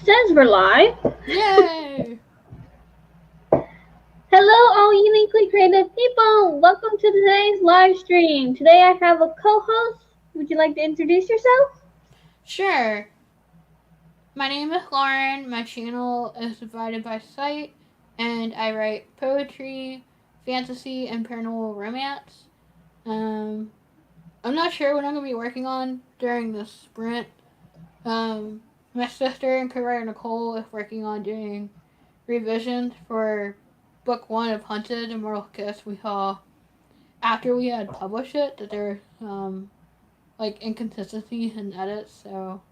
says we're live. Yay! Hello, all uniquely creative people. Welcome to today's live stream. Today I have a co-host. Would you like to introduce yourself? Sure. My name is Lauren. My channel is divided by site, and I write poetry, fantasy, and paranormal romance. I'm not sure what I'm going to be working on during this sprint. My sister and co-writer Nicole is working on doing revisions for book 1 of Hunted Immortal Kiss. We saw after we had published it that there were inconsistencies in edits, so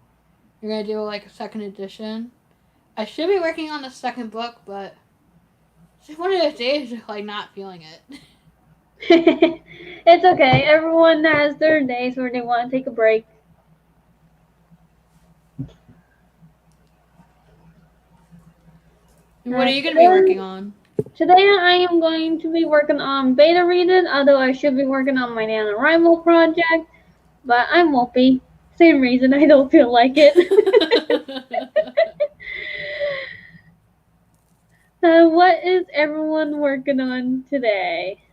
we're gonna do a second edition. I should be working on the second book, but it's just one of those days just not feeling it. It's okay. Everyone has their days where they want to take a break. What are you gonna be working on? Today I am going to be working on beta reading, although I should be working on my NaNoWriMo project, but I won't be. Same reason I don't feel like it. What is everyone working on today?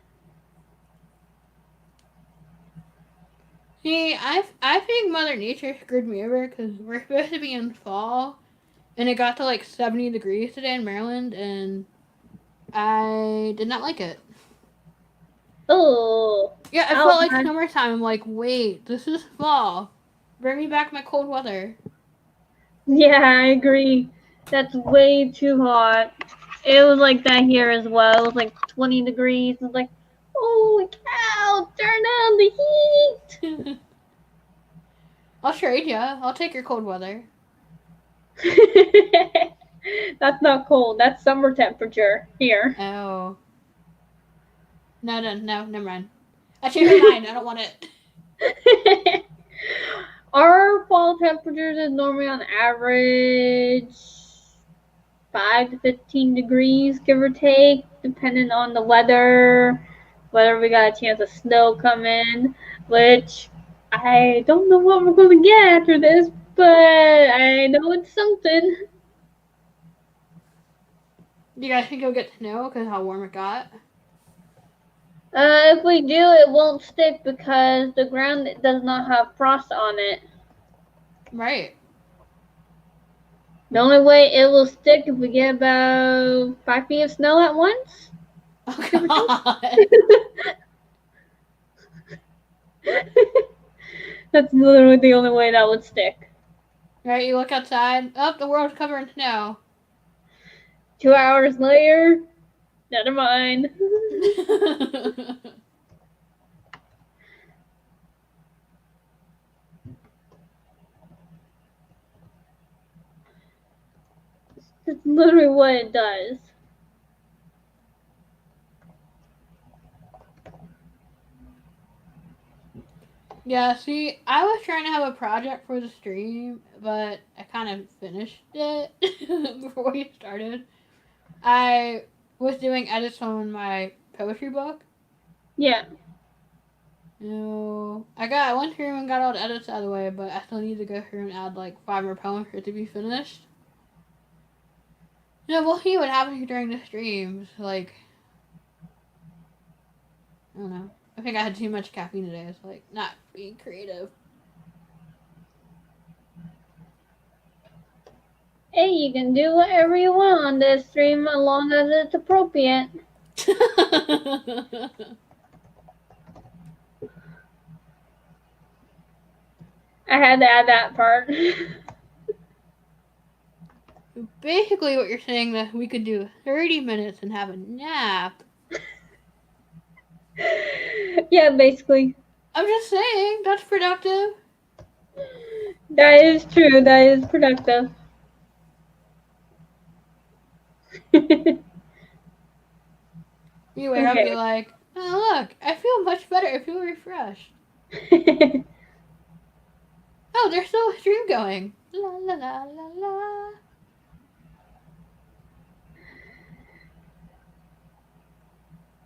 See, I think Mother Nature screwed me over because we're supposed to be in fall, and it got to 70 degrees today in Maryland, and I did not like it. Oh. Yeah, it felt like summertime. I'm like, wait, this is fall. Bring me back my cold weather. Yeah, I agree. That's way too hot. It was like that here as well. It was like 20 degrees. It was like, holy cow, turn on the heat. I'll trade ya. I'll take your cold weather. That's not cold. That's summer temperature here. Oh. No, never mind. I changed my mind. I don't want it. Our fall temperatures is normally on average 5 to 15 degrees, give or take, depending on the weather, whether we got a chance of snow coming, which I don't know what we're going to get after this, but I know it's something. Do you guys think you'll get snow because how warm it got? If we do, it won't stick because the ground does not have frost on it. Right. The only way it will stick if we get about 5 feet of snow at once. Oh, God. That's literally the only way that would stick. Right, you look outside. Oh, the world's covered in snow. 2 hours later, never mind. That's literally what it does. Yeah, see, I was trying to have a project for the stream, but I kind of finished it before we started. I was doing edits on my poetry book. Yeah. No, I went through and got all the edits out of the way, but I still need to go through and add 5 more poems for it to be finished. Yeah, we'll see what happens during the streams. I don't know. I think I had too much caffeine today. It's not being creative. Hey, you can do whatever you want on this stream as long as it's appropriate. I had to add that part. Basically, what you're saying that we could do 30 minutes and have a nap. Yeah, basically. I'm just saying, that's productive. That is true. That is productive. You wake up and you're like, oh, look, I feel much better. I feel refreshed. Oh, there's still a stream going. La la la la la.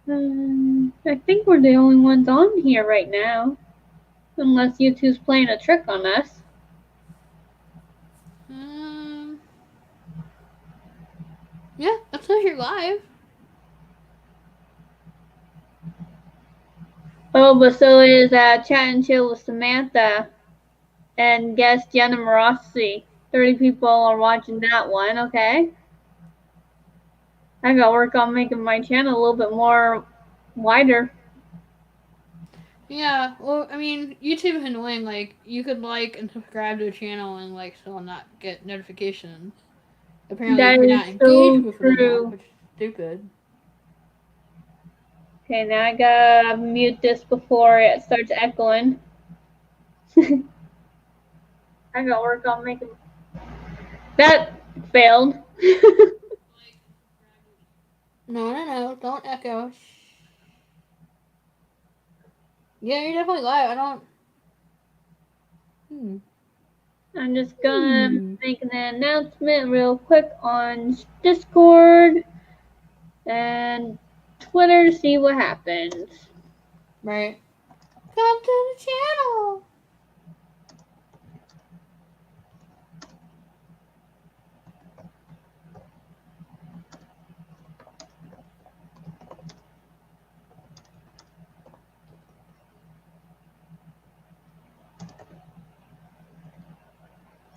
I think we're the only ones on here right now. Unless YouTube's playing a trick on us. Yeah, that says you're live. Oh, but so is Chat and Chill with Samantha and guest Jenna Morossi. 30 people are watching that one, okay. I gotta work on making my channel a little bit more wider. Yeah, well, I mean, YouTube is annoying. Like, you could like and subscribe to a channel and like still not get notifications. Apparently, if That you're is not engaged so with it enough, true. which is stupid. Okay, now I gotta mute this before it starts echoing. I gotta work on making that failed. No, no, no, don't echo. Shh. Yeah, you're definitely live. I don't. Hmm. I'm just gonna Hmm. make an announcement real quick on Discord and Twitter to see what happens. Right. Come to the channel.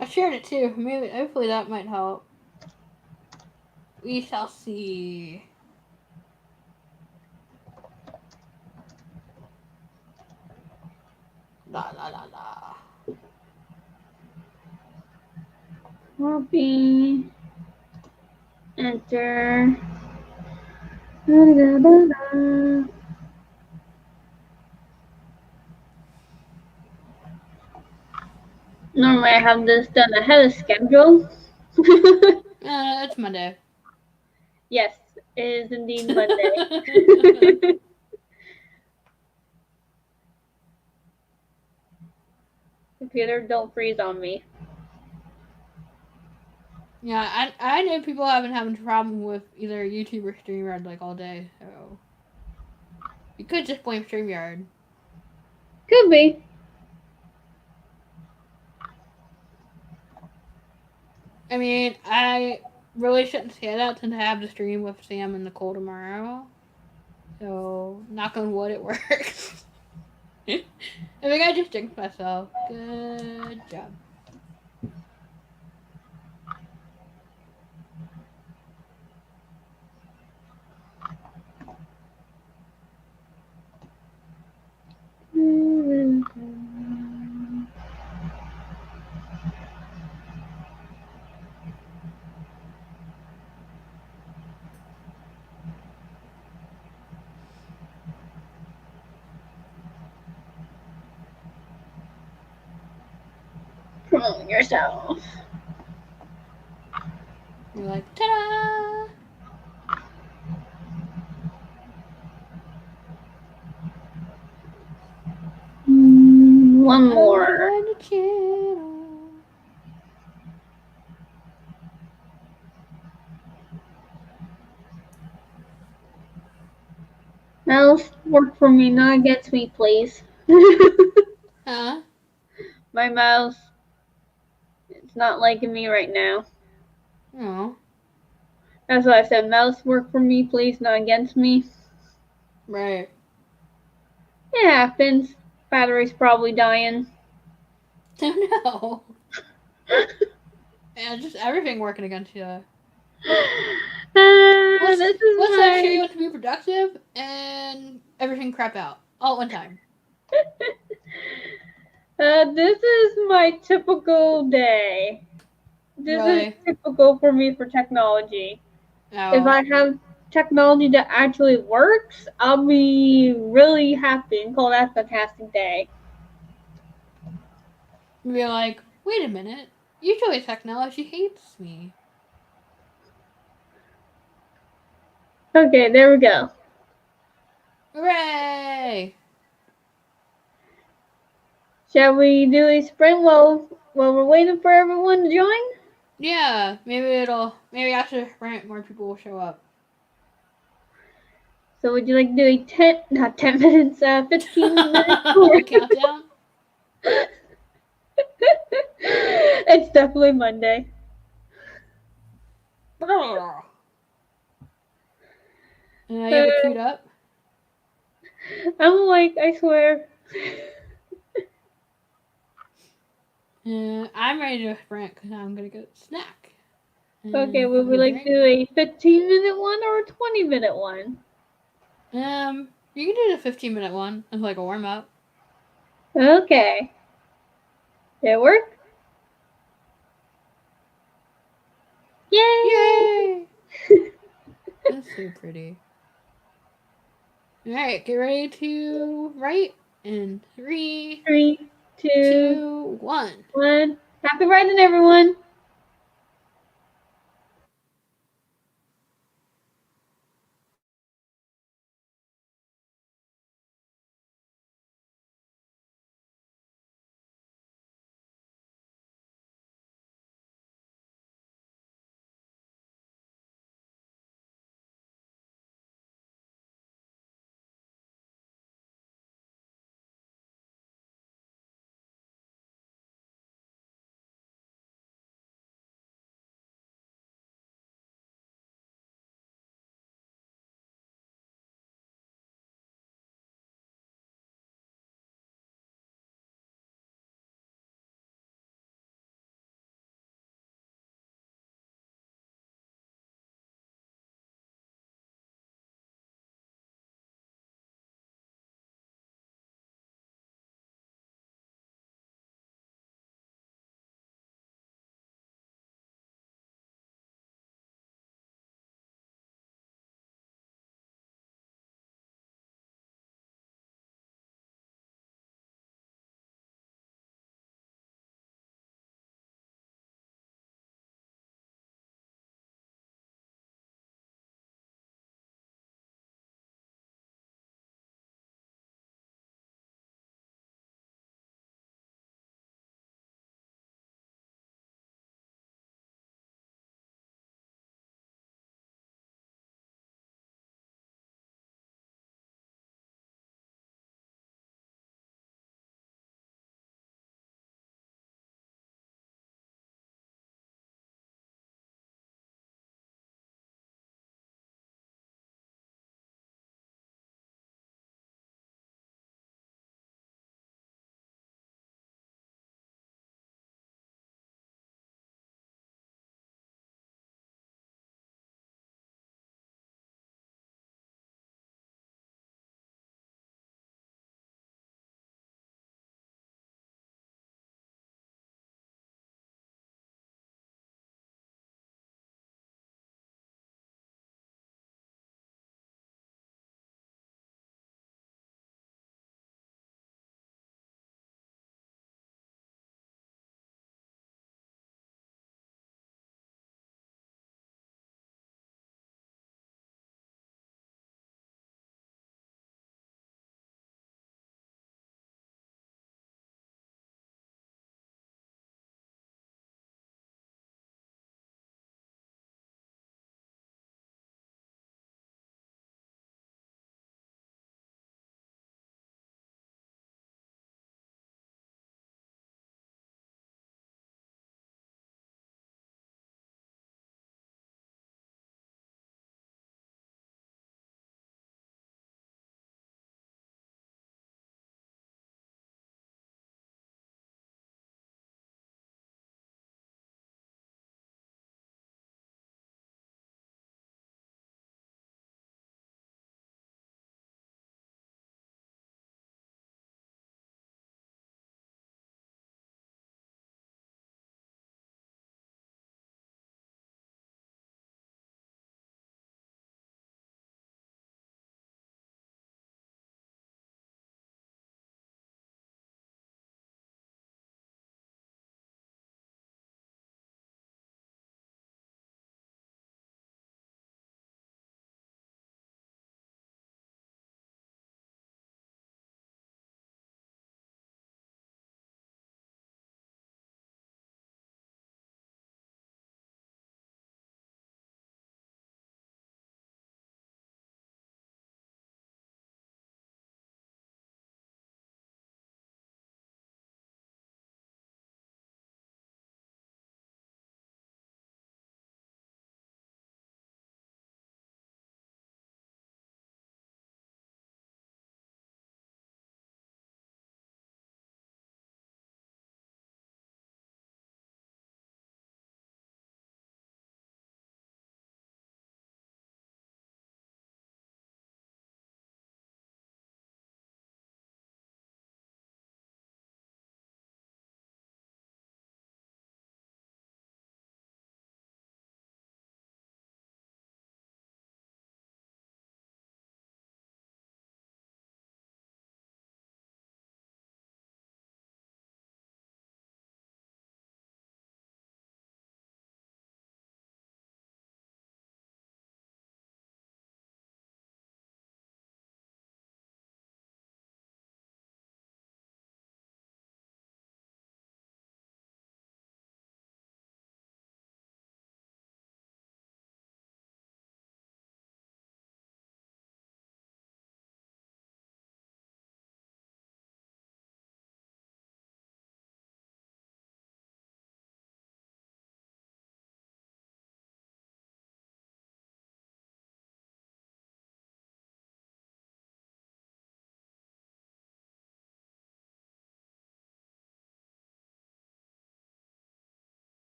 I shared it too. Maybe, hopefully, that might help. We shall see. La la la la. Copy, enter. Normally I have this done ahead of schedule. It's Monday. Yes, it is indeed Monday. Computer, don't freeze on me. Yeah, I know people have been having a problem with either YouTube or StreamYard like all day, so you could just blame StreamYard. Could be. I mean, I really shouldn't say that since I have the stream with Sam and Nicole tomorrow. So, knock on wood, it works. I think I just jinxed myself. Good job. Promote yourself. You're like, ta-da! One Come more. join the channel. Mouse, work for me, not against me, please. Huh? My mouse, it's not liking me right now. Oh, That's why I said, mouse, work for me, please, not against me. right. It happens. Battery's probably dying. Oh no. Yeah, just everything working against you. This is Let's say my you want to be productive and everything crap out all at one time. this is my typical day. This is Really? typical for me for technology. If Oh. I have technology that actually works, I'll be really happy and call that a fantastic day. Be like, wait a minute. Usually technology hates me. Okay, there we go. Hooray! Shall we do a sprint while we're waiting for everyone to join? Yeah, maybe after sprint more people will show up. So would you like to do a 10, not 10 minutes, 15 minutes or Countdown? it's definitely Monday. You have it queued up? I'm like, I swear. I'm ready to sprint because I'm going to get a snack. Okay, Get would me we a like drink. do a 15-minute one or a 20-minute one? You can do the 15-minute one as like a warm up. Okay. Did it work? Yay! Yay! That's so pretty. Alright, get ready to write in three, 3, 2, 2, 1. 1. Happy writing, everyone!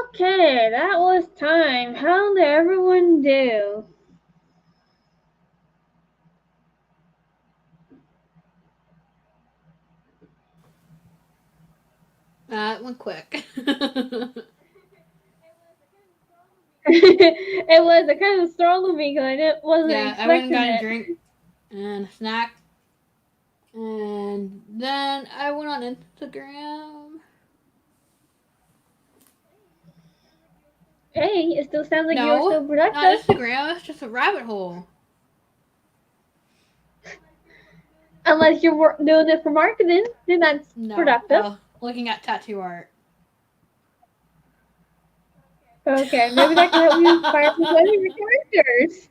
Okay, that was time. How did everyone do? It went quick. It was kind of startled me because I wasn't Yeah, I went and expecting got a it. drink and a snack. And then I went on Instagram. Hey, it still sounds like you're No, still not productive. Instagram. It's just a rabbit hole. Unless you're doing it for marketing, then that's No, productive. looking at tattoo art. Okay, maybe that can help you inspire some of your characters.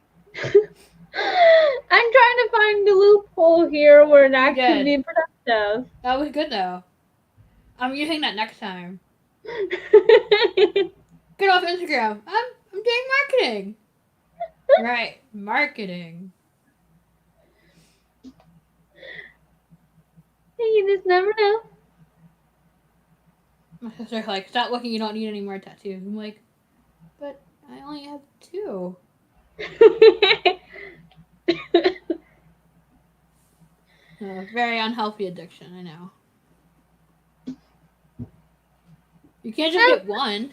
I'm trying to find the loophole here where You that could did. be productive. That was good though. I'm using that next time. Get off Instagram. I'm doing marketing. Right, marketing. You just never know. My sister's like, stop looking. You don't need any more tattoos. I'm like, but I only have 2. Very unhealthy addiction. I know. You can't just get one.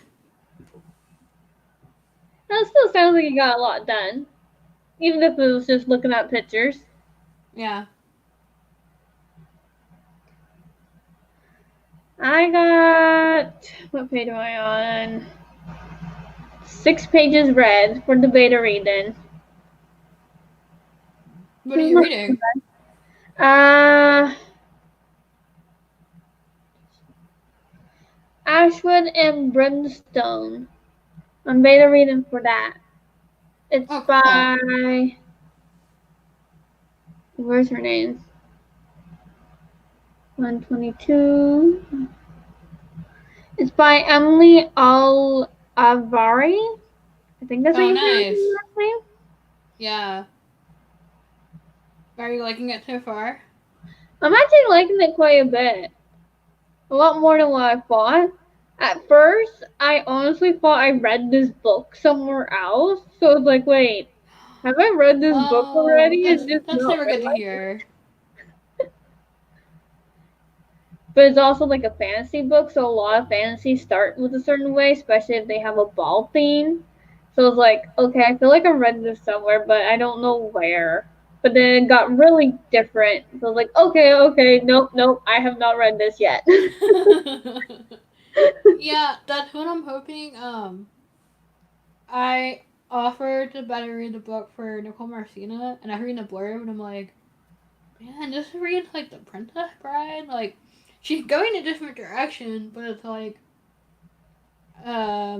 That still sounds like you got a lot done. Even if it was just looking at pictures. Yeah. I got, what page am I on? 6 pages read for the beta reading. What are you reading? Ashwood and Brimstone. I'm beta reading for that. It's Oh, cool. by, where's her name? 122. It's by Emily Avari. I think that's how Oh, you pronounce her nice. last name. Yeah. Are you liking it so far? I'm actually liking it quite a bit. A lot more than what I thought. At first, I honestly thought I read this book somewhere else. So it's like, wait, have I read this book Oh, already and just that's not never good to realized? hear. But it's also like a fantasy book, so a lot of fantasies start with a certain way, especially if they have a ball theme. So it's like, okay, I feel like I read this somewhere, but I don't know where. But then it got really different. So I was like, okay, nope, I have not read this yet. Yeah, that's what I'm hoping. I offered to better read the book for Nicole Marcina, and I read the blurb, and I'm like, man, this reads like The Princess Bride. Like, she's going a different direction, but it's like, I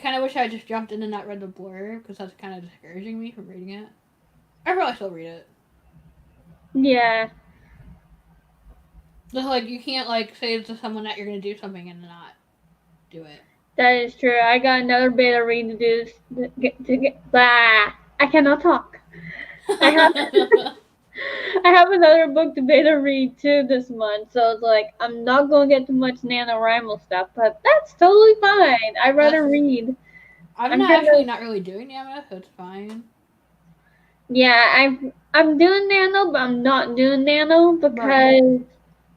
kind of wish I just jumped in and not read the blurb, because that's kind of discouraging me from reading it. I probably still read it. Yeah, Just like, you can't, like, say to someone that you're going to do something and not do it. that is true. I got another beta read to do. Blah. I cannot talk. I have I have another book to beta read too this month, so it's like I'm not gonna get too much NaNoWriMo stuff, but that's totally fine. I'd That's rather read. I'm I'm not actually gonna not really doing Nano, so it's fine. I'm doing Nano, but I'm not doing Nano Right. because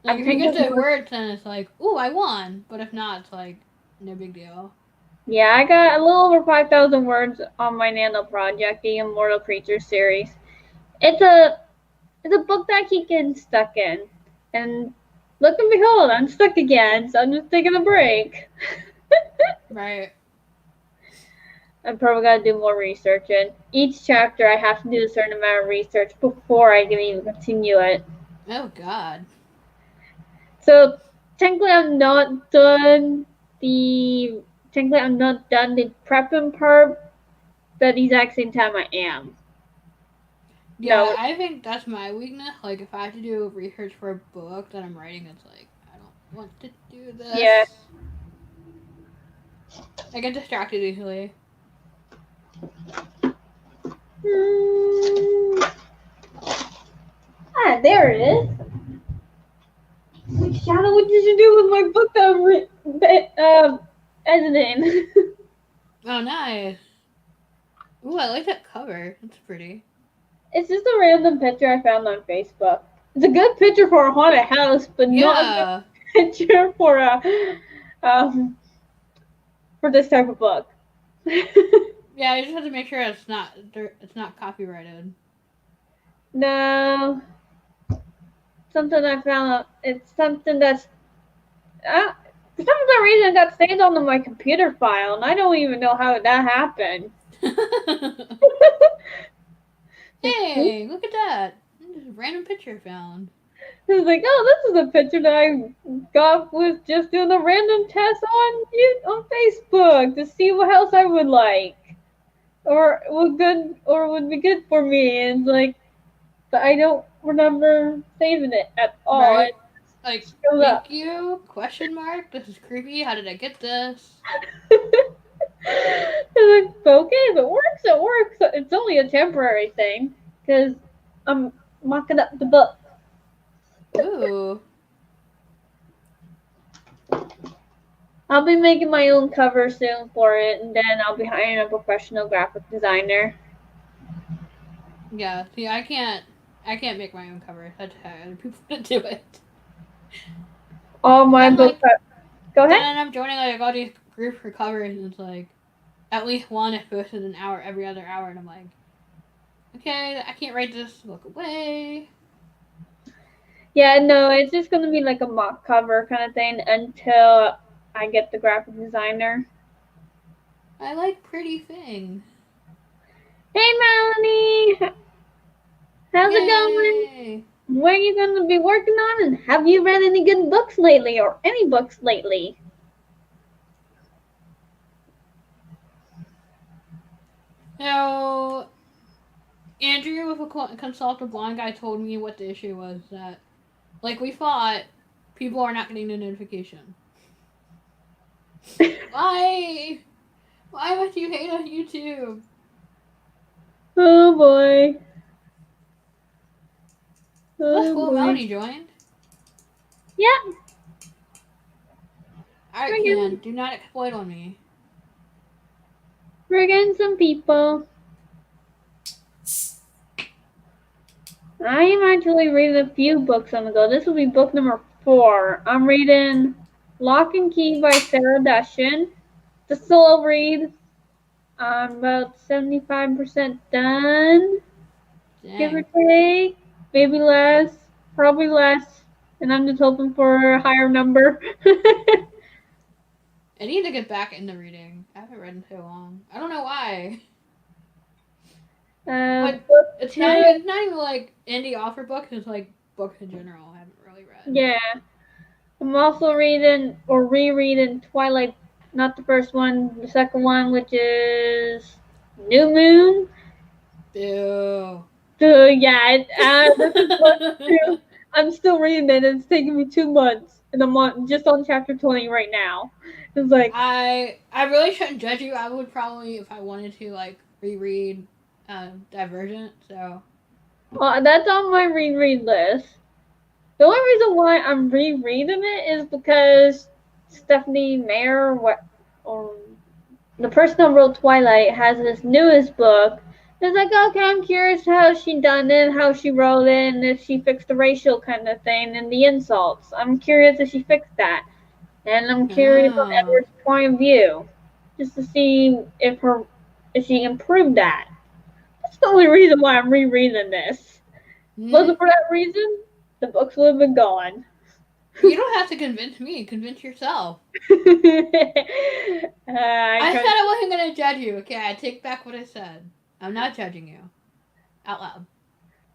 Like I'm if you get taking to more. words, then it's like, ooh, I won. But if not, it's like no big deal. Yeah, I got a little over 5,000 words on my Nano project, the Immortal Creatures series. It's a it's a book that I keep getting stuck in, and look and behold, I'm stuck again. So I'm just taking a break. Right. I'm probably gotta do more research, and each chapter I have to do a certain amount of research before I can even continue it. Oh God. So technically, I'm not done the prepping part, but at the exact same time I am. Yeah, No, I think that's my weakness. Like if I have to do research for a book that I'm writing, it's like I don't want to do yeah. this. I get distracted easily. Ah, there it is. Like, Shadow, what did you do with my book that editing. Oh, nice. Ooh, I like that cover. That's pretty. It's just a random picture I found on Facebook. It's a good picture for a haunted house, but not a good Yeah. picture for a for this type of book. Yeah, you just have to make sure it's not copyrighted. No, something I found out. It's something that's for some reason it got saved onto my computer file, and I don't even know how that happened. It's Hey, look at that. Just a random picture found. like, oh, this is a picture that I got with just doing a random test on Facebook to see what else I would like or would be good for me. And it's like, but I don't remember saving it at all. It Right? Like, showed up. thank you? Question mark? This is creepy. How did I get this? It's like, okay, if it works, it works. It's only a temporary thing because I'm mocking up the book. Ooh. I'll be making my own cover soon for it, and then I'll be hiring a professional graphic designer. Yeah, see, I can't make my own cover. I'd hire other people to do it. All my Then, books. like, Go then ahead. I end up joining, like, all these groups for covers, and it's like, at least one is posted an hour every other hour, and I'm like, okay, I can't write this book away. Yeah, no, it's just gonna be like a mock cover kind of thing until I get the graphic designer. I like pretty things. Hey, Melanie, how's it going? Yay! What are you gonna be working on? And have you read any good books lately, or any books lately? So, Andrew, with a consultative blind guy, told me what the issue was that, like we thought, people are not getting the notification. Why? Why must you hate on YouTube? Oh boy. That's Oh cool. boy. Melanie joined. Yeah, Alright, we're Can. getting Do not exploit on me. we're getting some people. I am actually reading a few books on the go. This will be book number 4. I'm reading Lock and Key by Sarah Deshin. It's a slow read. I'm about 75% done, give or Dang. take. Maybe less, probably less. And I'm just hoping for a higher number. I need to get back into reading. I haven't read in so long. I don't know why. Like, Book it's not 2, even it's not even like indie author books. It's like books in general. I haven't really read. yeah. I'm also reading or rereading Twilight, not the first one, the second one, which is New Moon. Ew. Yeah, this is book 2. I'm still reading it. It's taking me 2 months, and just on chapter 20 right now. It's like, I really shouldn't judge you. I would probably, if I wanted to, like reread Divergent. So that's on my reread list. The only reason why I'm rereading it is because Stephanie Meyer, or the person who wrote Twilight, has this newest book. It's like, okay, I'm curious how she done it, how she wrote it, and if she fixed the racial kind of thing and the insults. I'm curious if she fixed that, and I'm curious on oh. Edward's point of view, just to see if she improved that. That's the only reason why I'm rereading this. Hmm? Wasn't for that reason, the books would have been gone. You don't have to convince me. Convince yourself. I I said tried. I wasn't gonna judge you. Okay, I take back what I said. I'm not judging you out loud.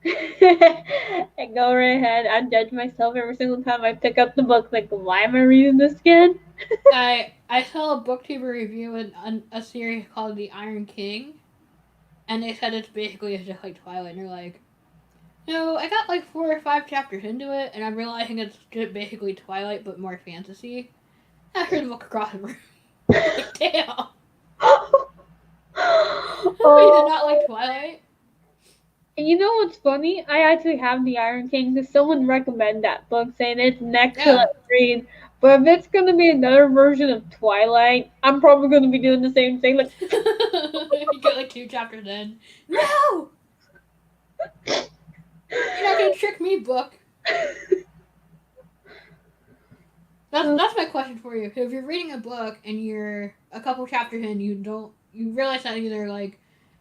I go right ahead. I judge myself every single time I pick up the book. Like, why am I reading this again? I saw a booktuber review a series called The Iron King, and they said it's basically just like Twilight. And you're like, no, I got like 4 or 5 chapters into it, and I'm realizing it's just basically Twilight but more fantasy. I heard the book across the room. Like, damn. Somebody did not like Oh, Twilight. and you know what's funny? I actually have the Iron King because someone recommended that book, saying it's an Yeah. excellent read. But if it's gonna be another version of Twilight, I'm probably gonna be doing the same thing. Like, You get like 2 chapters in. No! You're not gonna trick me, book. That's my question for you. If you're reading a book and you're a couple chapters in, you realize that either like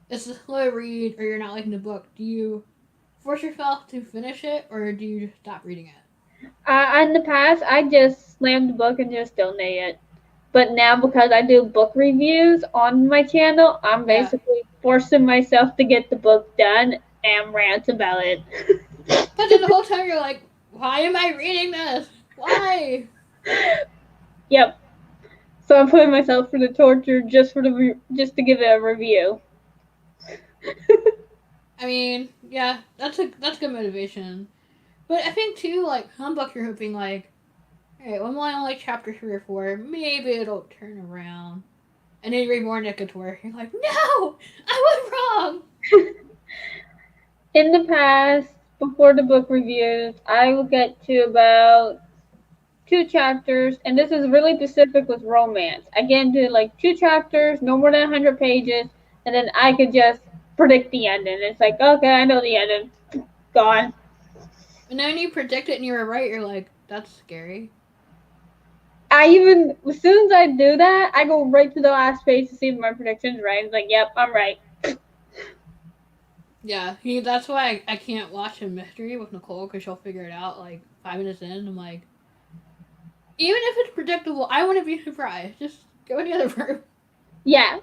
it's a slow read or you're not liking the book. Do you force yourself to finish it or do you just stop reading it? in the past, I just slammed the book and just donate it. But now, because I do book reviews on my channel, I'm Yeah. basically forcing myself to get the book done and rant about it. But then the whole time you're like, why am I reading this? Why? Yep. So I'm putting myself through the torture just to give it a review. I mean, yeah, that's good motivation. But I think too, like some books you're hoping like, all right, when I'm on like chapter 3 or 4, maybe it'll turn around. And then you read more Nicator. You're like, no, I was wrong. In the past, before the book reviews, I will get to about 2 chapters, and this is really specific with romance. I get into like 2 chapters, no more than 100 pages, and then I could just predict the ending. It's like, okay, I know the ending. Gone. And then you predict it and you were right. You're like, that's scary. As soon as I do that, I go right to the last page to see if my prediction's right. It's like, yep, I'm right. Yeah, that's why I can't watch a mystery with Nicole because she'll figure it out like 5 minutes in. I'm like, even if it's predictable, I want to be surprised. Just go in the other room. Yeah.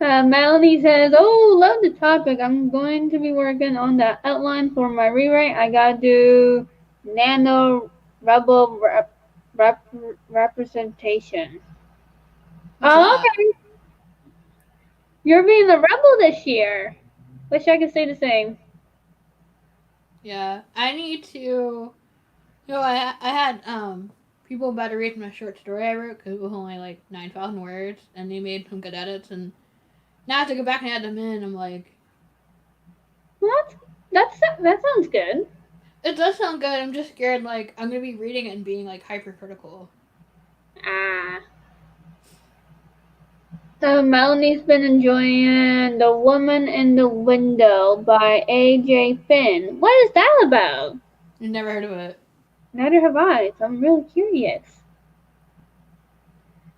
Melanie says, "Oh, love the topic. I'm going to be working on the outline for my rewrite. I gotta do nano rebel representation." What's Oh, that? okay. You're being a rebel this year. Wish I could say the same. Yeah, I need to. I had people about to read my short story I wrote because it was only like 9,000 words, and they made some good edits, and now I have to go back and add them in. I'm like, What? That sounds good. it does sound good. I'm just scared. Like I'm gonna be reading it and being like hypercritical. Ah. So Melanie's been enjoying The Woman in the Window by A.J. Finn. What is that about? I've never heard of it. Neither have I, so I'm really curious.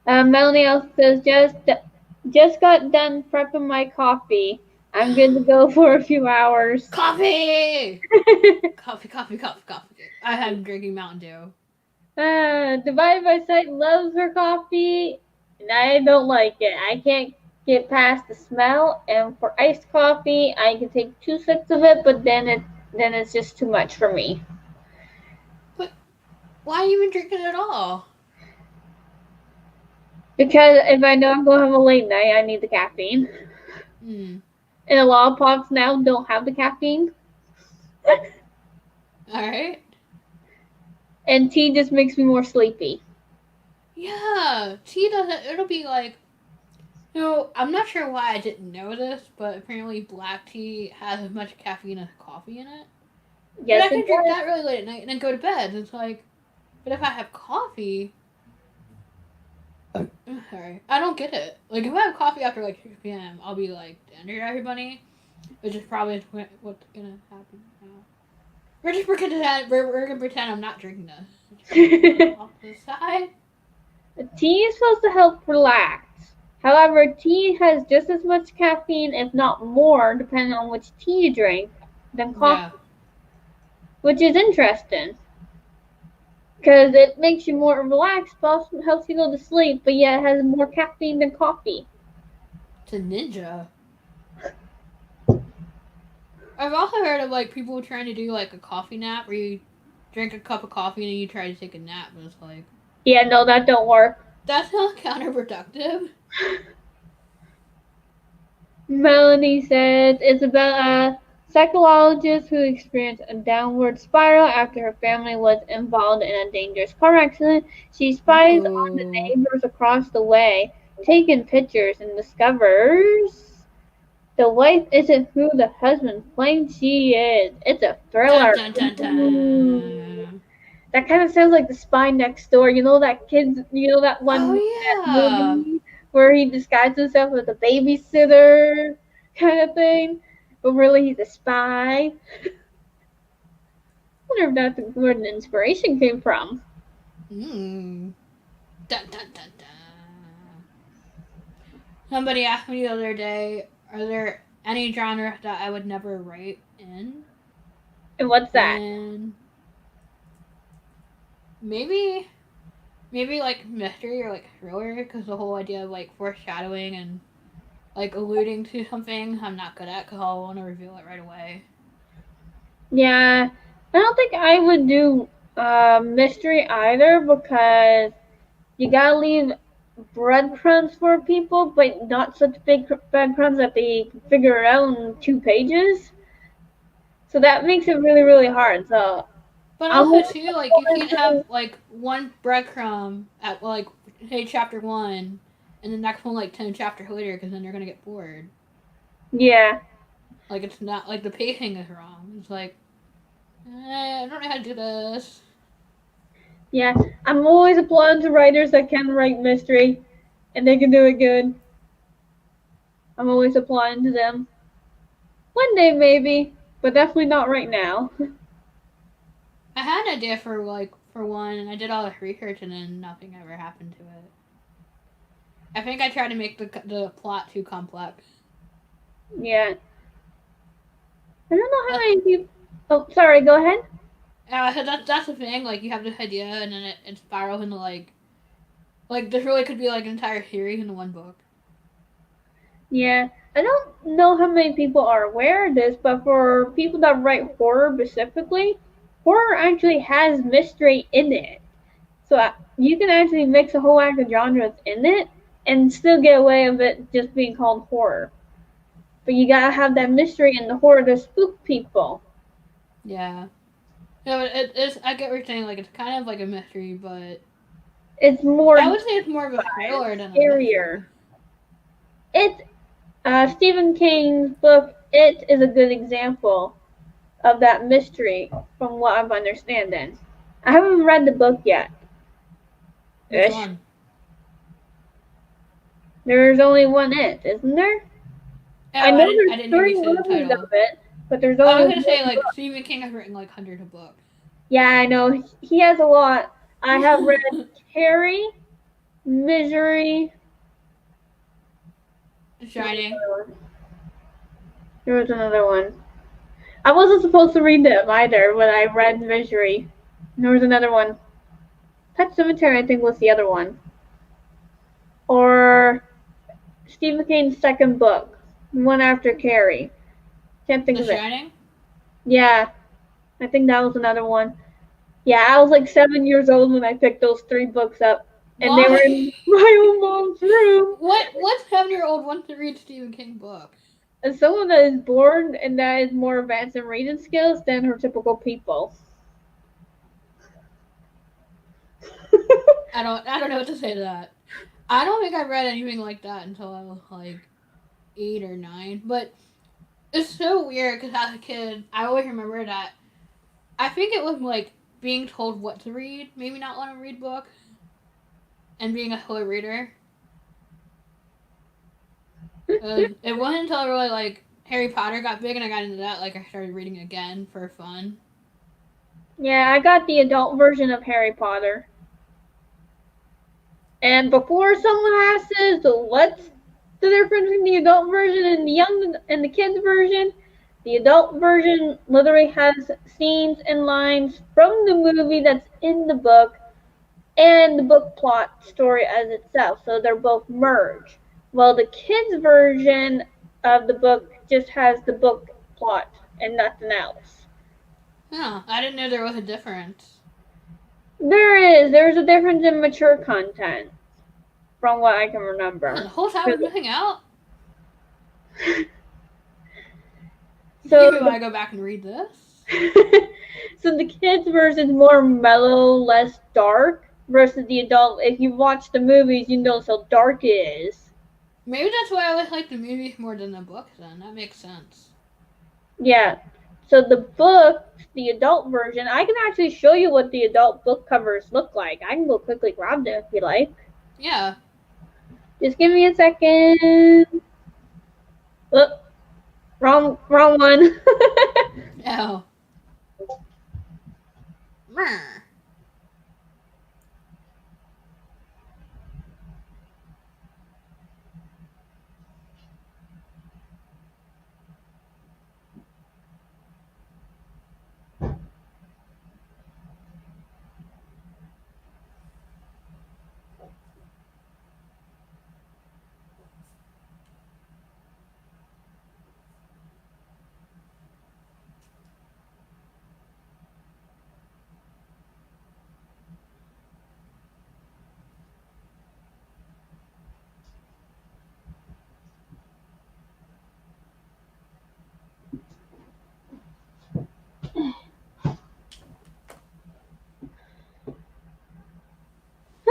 Melanie also says, just got done prepping my coffee. I'm good to go for a few hours. Coffee, coffee, coffee, coffee, coffee. I have drinking Mountain Dew. Divided by Sight loves her coffee, and I don't like it. I can't get past the smell, and for iced coffee, I can take 2 sips of it, but then it's just too much for me. But why are you even drinking it at all? Because if I know I'm going to have a late night, I need the caffeine. Hmm. And a lot of pops now don't have the caffeine. All right. And tea just makes me more sleepy. Yeah, tea doesn't. It'll be like. I'm not sure why I didn't know this, but apparently black tea has as much caffeine as coffee in it. But Yes, I it can drink does. that really late at night and then go to bed. It's like, but if I have coffee, sorry, I don't get it. Like if I have coffee after like 6 p.m., I'll be like, dinner, everybody, which is probably what's gonna happen now. We're just pretend we're gonna pretend I'm not drinking this. Off to the side. Tea is supposed to help relax. However, tea has just as much caffeine, if not more, depending on which tea you drink, than Yeah. coffee. Which is interesting. Because it makes you more relaxed, but also helps you go to sleep, but yet it has more caffeine than coffee. It's a ninja. I've also heard of like people trying to do like a coffee nap where you drink a cup of coffee and then you try to take a nap, but it's like Yeah, no, that don't work. that's not counterproductive. Melanie says it's about a psychologist who experienced a downward spiral after her family was involved in a dangerous car accident. She spies on the Ooh. neighbors across the way, taking pictures, and discovers The wife isn't who the husband claims she is. It's a Dun thriller. dun dun Ooh. dun. That kind of sounds like The Spy Next Door. You know that kids. You know that one Oh that yeah. movie where he disguised himself as a babysitter kind of thing, but really he's a spy. I wonder if that's where the inspiration came from. Mm. Dun dun dun dun. Somebody asked me the other day, are there any genre that I would never write in? And what's that? And maybe like mystery or like thriller, because the whole idea of like foreshadowing and like alluding to something I'm not good at because I'll want to reveal it right away. Yeah, I don't think I would do mystery either because you gotta leave breadcrumbs for people, but not such big breadcrumbs that they can figure it out in 2 pages. So that makes it really, really hard. So But I'm also always too, like you can't have into, like one breadcrumb at like say chapter one, and the next one like 10 chapters later, because then you're gonna get bored. yeah, Like it's not like the pacing is wrong. It's like I don't know how to do this. yeah. I'm always applauding to writers that can write mystery and they can do it good. I'm always applauding to them. One day maybe, but definitely not right now. I had an idea for for one, and I did all the research, and then nothing ever happened to it. I think I tried to make the plot too complex. Yeah. I don't know how That's many people. Oh, sorry. Go ahead. that's the thing. Like you have this idea, and then it spirals into like this really could be like an entire series in one book. Yeah, I don't know how many people are aware of this, but for people that write horror specifically, horror actually has mystery in it. So you can actually mix a whole act of genres in it and still get away with it just being called horror. But you gotta have that mystery in the horror to spook people. Yeah. No, it is. I get what you're saying. Like it's kind of like a mystery, but It's more I would say it's more of a thriller than a scarier. mystery. It's Stephen King's book. It is a good example of that mystery, from what I'm understanding. I haven't read the book yet. Which Ish. one? There's only one It, isn't there? Oh, I know I there's didn't hear you three say the movies title. of it, but there's I only was gonna one say like book. Stephen King has written like hundreds of books. Yeah, I know. He has a lot. I have read Carrie, Misery. The There was Shining, another one. There was another one. I wasn't supposed to read them either when I read Misery. There was another one. Pet Cemetery, I think, was the other one. Or Stephen King's second book, one after Carrie. Can't think The of it. Shining. Yeah, I think that was another one. Yeah, I was like 7 years old when I picked those three books up, and they were Why? in my own mom's room. What 7-year-old wants to read Stephen King books? As someone that is born and that is more advanced in reading skills than her typical people. I don't know what to say to that. I don't think I read anything like that until I was like 8 or 9. But it's so weird because as a kid, I always remember that. I think it was like being told what to read, maybe not want to read books, and being a slow reader. It wasn't until really like Harry Potter got big and I got into that, like I started reading again for fun. Yeah, I got the adult version of Harry Potter. And before someone asks, so what's the difference between the adult version and the young and the kids version? The adult version literally has scenes and lines from the movie that's in the book and the book plot story as itself, so they're both merged. Well, the kids version of the book just has the book plot and nothing else. Yeah, I didn't know there was a difference. There's a difference in mature content from what I can Man, remember. the whole time I was missing out. So Maybe when I go back and read this. so the kids version is more mellow, less dark versus the adult. If you watch the movies, you know how dark it is. Maybe that's why I always like the movies more than the books. Then that makes sense. Yeah. So the book, the adult version, I can actually show you what the adult book covers look like. I can go quickly grab them if you like. Yeah. Just give me a second. Oh, wrong one. Oh. Meh.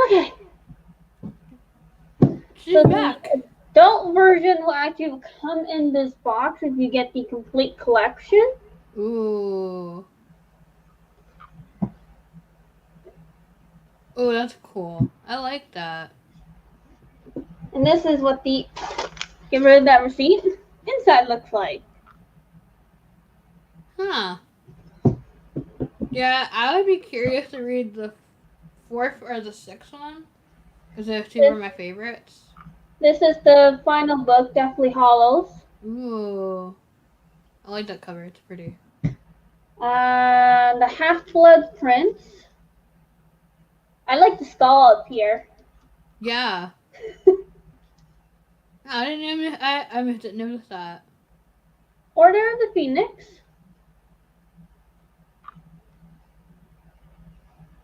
Okay. She's So the back. adult version will actually come in this box if you get the complete collection. Ooh. Oh, that's cool. I like that. And this is what the, get rid of that receipt, inside looks like. Huh. Yeah, I would be curious to read the fourth or the sixth one because those two were This, my favorites. this is the final book, Deathly Hollows. Ooh. I like that cover. It's pretty. The Half-Blood Prince. I like the skull up here. Yeah. I didn't even. I didn't notice that. Order of the Phoenix.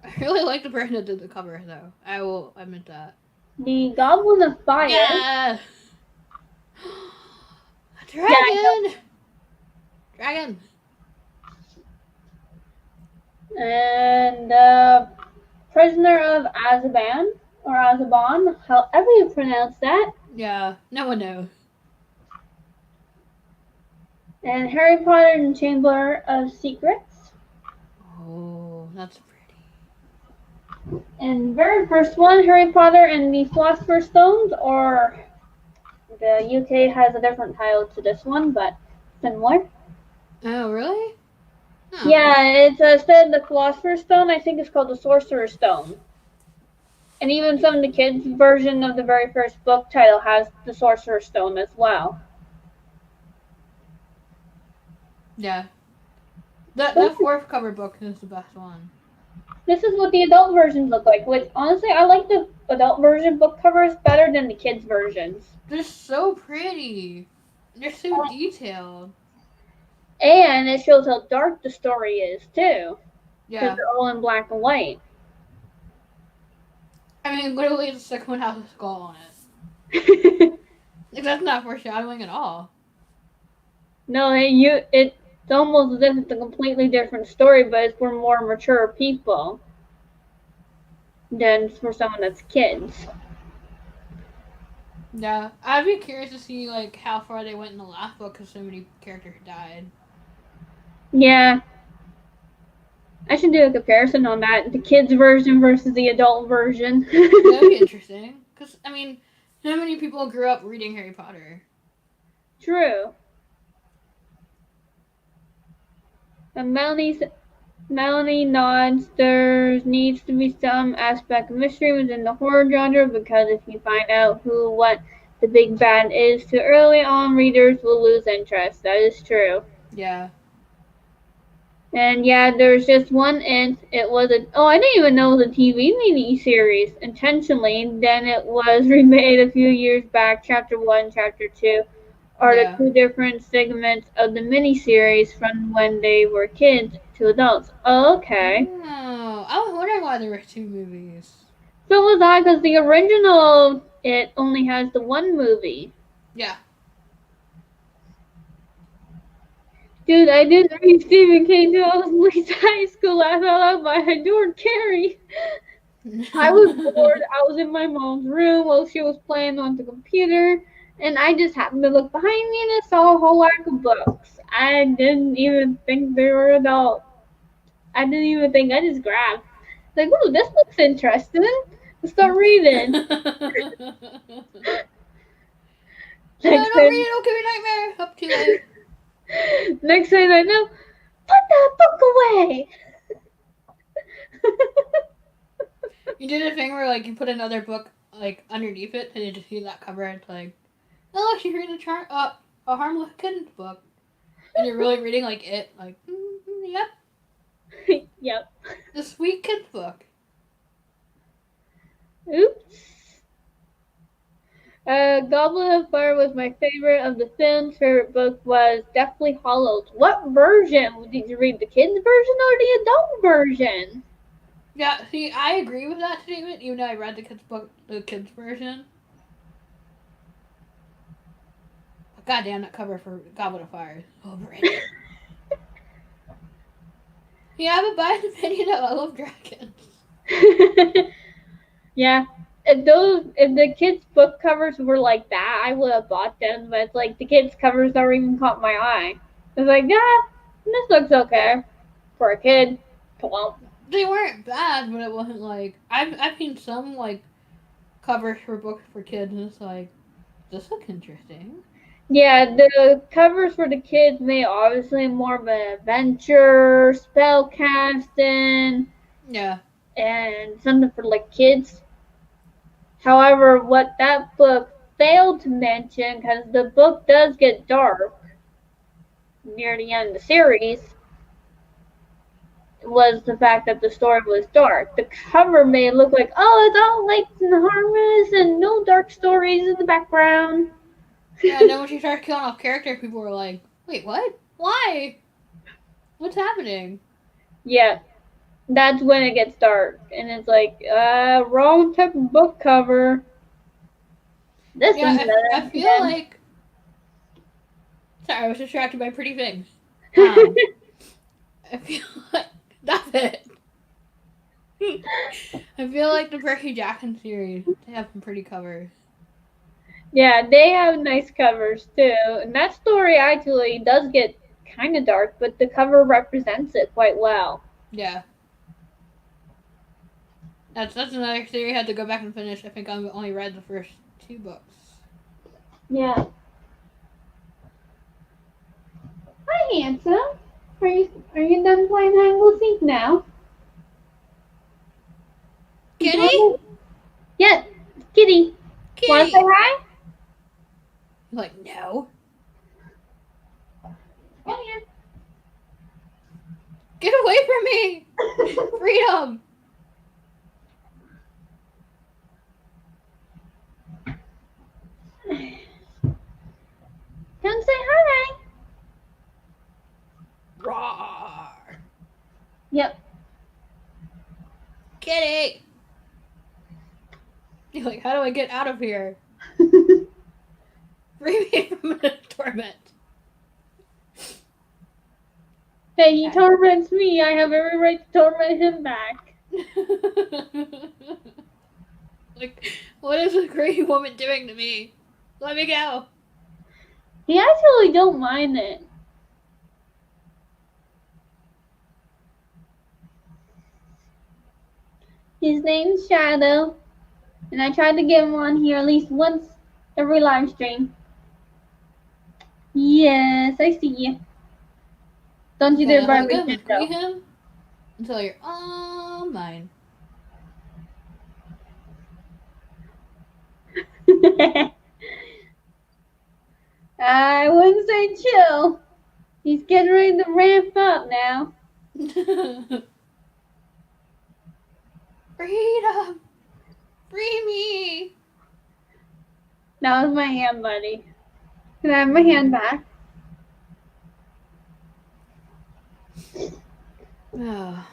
I really like the person that did the cover, though. I will admit that. The Goblin of Fire. Yeah. A Yeah, I know. dragon. Dragon. And Prisoner of Azkaban, or Azkaban, however you pronounce that. Yeah. No one knows. And Harry Potter and the Chamber of Secrets. Oh, that's pretty. And very first one, Harry Potter and the Philosopher's Stones, or the UK has a different title to this one, but similar. Oh, really? Huh. Yeah, it's instead of the Philosopher's Stone, I think it's called the Sorcerer's Stone. And even some of the kids' version of the very first book title has the Sorcerer's Stone as well. Yeah. The fourth cover book is the best one. This is what the adult versions look like, which honestly I like the adult version book covers better than the kids' versions. They're so pretty. They're so detailed. And it shows how dark the story is too. Because Yeah. they're all in black and white. I mean, literally, the second one has a skull on it. Like, that's not foreshadowing at all. No, it's almost as if it's a completely different story, but it's for more mature people than for someone that's kids. Yeah, I'd be curious to see like how far they went in the last book because so many characters died. Yeah. I should do a comparison on that. The kids version versus the adult version. That'd be interesting because I mean, so many people grew up reading Harry Potter. True. And Melanie nods. There needs to be some aspect of mystery within the horror genre because if you find out what the big bad is too early on, readers will lose interest. That is true. Yeah. And yeah, there's just one int. It was I didn't even know it was a TV mini-series intentionally. Then it was remade a few years back. Chapter 1, Chapter 2 are the Yeah. two different segments of the mini-series from when they were kids to adults. Oh, okay. Oh, I was wondering why there were two movies. So was I, because the original, it only has the one movie. Yeah. Dude, I didn't read Stephen King until I was in late high school. I thought out by adored Carrie. I was bored. I was in my mom's room while she was playing on the computer. And I just happened to look behind me and I saw a whole rack of books. I didn't even think they were adult. I didn't even think. I just grabbed. Like, oh, this looks interesting. Let's start reading. No, Next don't read thing, it. It'll give you a nightmare. Up too late. next thing I know, put that book away. You did a thing where like you put another book like underneath it, and you just see that cover. And it's like, oh, look, she's reading a harmless kids book, and you're really reading like it, like, yep, Yep. the sweet kids book. Oops. Goblet of Fire was my favorite of the films. Favorite book was Deathly Hallows. What version? Did you read the kids version or the adult version? Yeah, see, I agree with that statement, even though I read the kids book, the kids version. But goddamn, that cover for Goblet of Fire is overrated. Yeah, I have a biased opinion of I love dragons. Yeah. If the kids book covers were like that, I would have bought them. But it's like the kids covers never even caught my eye. It's like, yeah, this looks okay for a kid. Plump. They weren't bad, but it wasn't like I've seen some like covers for books for kids, and it's like this looks interesting. Yeah, the covers for the kids made obviously more of an adventure, spell casting, Yeah, and something for like kids. However, what that book failed to mention, because the book does get dark near the end of the series, was the fact that the story was dark. The cover made it look like, oh, it's all lights and harmless and no dark stories in the background. yeah. And then when she started killing off characters, people were like, "Wait, what? Why? What's happening?" Yeah, that's when it gets dark. And it's like, wrong type of book cover. This Yeah, one's better. I feel like sorry, I was distracted by pretty things. Um, I feel like that's it. I feel like the Percy Jackson series they have some pretty covers. Yeah, they have nice covers too. And that story actually does get kind of dark, but the cover represents it quite well. Yeah, that's another series I had to go back and finish. I think I've only read the first two books. Yeah. Hi, handsome. Are you done playing hide and seek now? Kitty, Yeah, Kitty. Want to say kitty. hi? I'm like, no, Come here. get away from me, freedom. Come say hi. Roar, Yep. kitty. You're like, how do I get out of here? Free me from the torment. Hey, he torments me. I have every right to torment him back. Like, what is this crazy woman doing to me? Let me go. He actually don't mind it. His name's Shadow, and I try to get him on here at least once every live stream. Yes, I see you. Don't you Gonna dare buy hug me him and shit, free him until you're all mine. though. I wouldn't say chill. He's getting ready to ramp up now. Freedom! Free me! That was my hand, buddy. Can I have my hand back? Oh.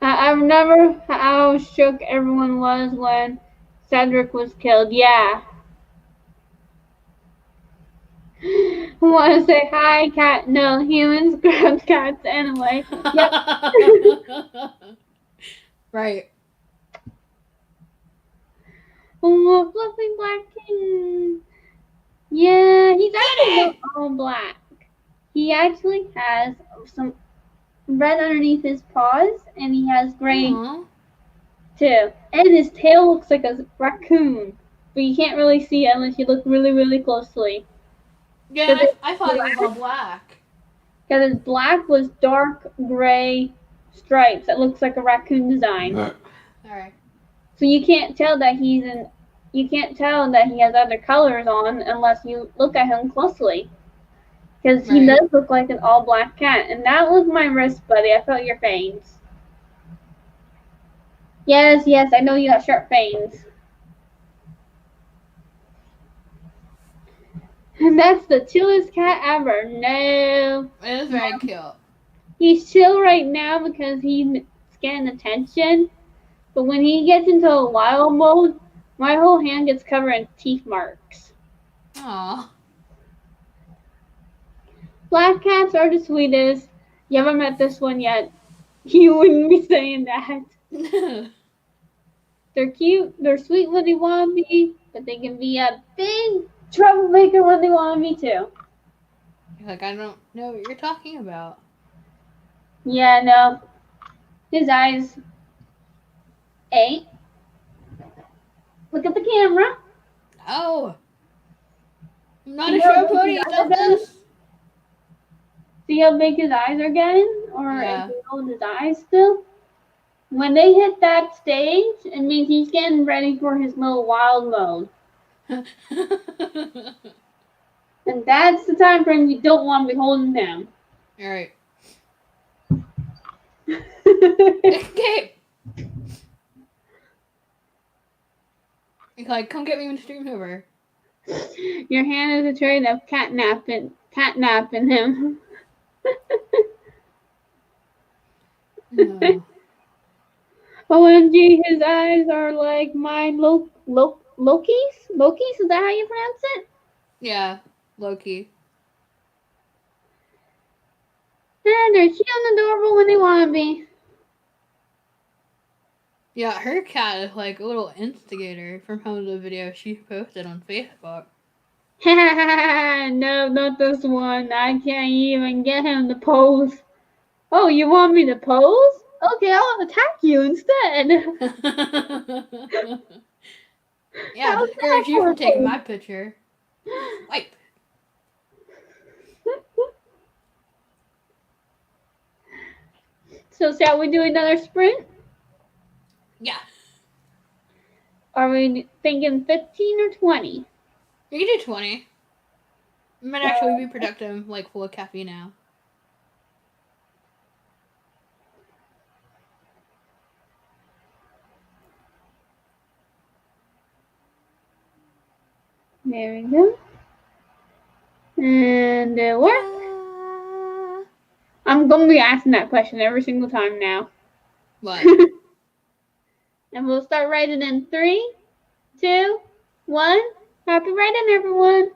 I've never how shook everyone was when Cedric was killed. Yeah. Want to say hi, cat? No, humans grab cats anyway. Yep. Oh, fluffy black king. Yeah, he's actually not Kitty! all black. He actually has some red underneath his paws, and he has gray Aww. too. And his tail looks like a raccoon, but you can't really see it unless you look really, really closely. Yeah, Because I thought he was all black. his black was dark gray stripes that looks like a raccoon design. Alright. So you can't tell that he's in. You can't tell that he has other colors on unless you look at him closely. Because he Right. does look like an all black cat. And that was my wrist, buddy. I felt your fangs. Yes, yes, I know you have sharp fangs. And that's the chillest cat ever. No. It is very cute. He's chill right now because he's getting attention. But when he gets into a wild mode, my whole hand gets covered in teeth marks. Aww. Black cats are the sweetest. You haven't met this one yet. You wouldn't be saying that. They're cute, they're sweet when they want to be, but they can be a big troublemaker when they want to be too. You're like, I don't know what you're talking about. Yeah, no. His eyes ain't. Look at the camera. Oh, I'm not a See how show big his pony. eyes are Stop getting? this. See how big his eyes are getting? Or if Yeah. you hold his eyes still? When they hit that stage, it means he's getting ready for his little wild mode. And that's the time frame you don't want to be holding him. Alright. Escape! He's like, come get me when the stream's over. Your hand is a train of catnapping him. No. OMG, his eyes are like mine. Loki's? Loki's? Is that how you pronounce it? Yeah, Loki. Yeah, they're cute and adorable when they want to be. Yeah, her cat is like a little instigator from some of the videos she posted on Facebook. No, not this one. I can't even get him to pose. Oh, you want me to pose? Okay, I'll attack you instead. Yeah, How's discourage that you for from a taking pose? my picture. Swipe. So shall we do another sprint? Yeah. Are we thinking 15 or 20? You can do 20. It might actually be productive, like full of caffeine now. There we go. And it worked. I'm going to be asking that question every single time now. What? And we'll start writing in 3, 2, 1. Happy writing, everyone.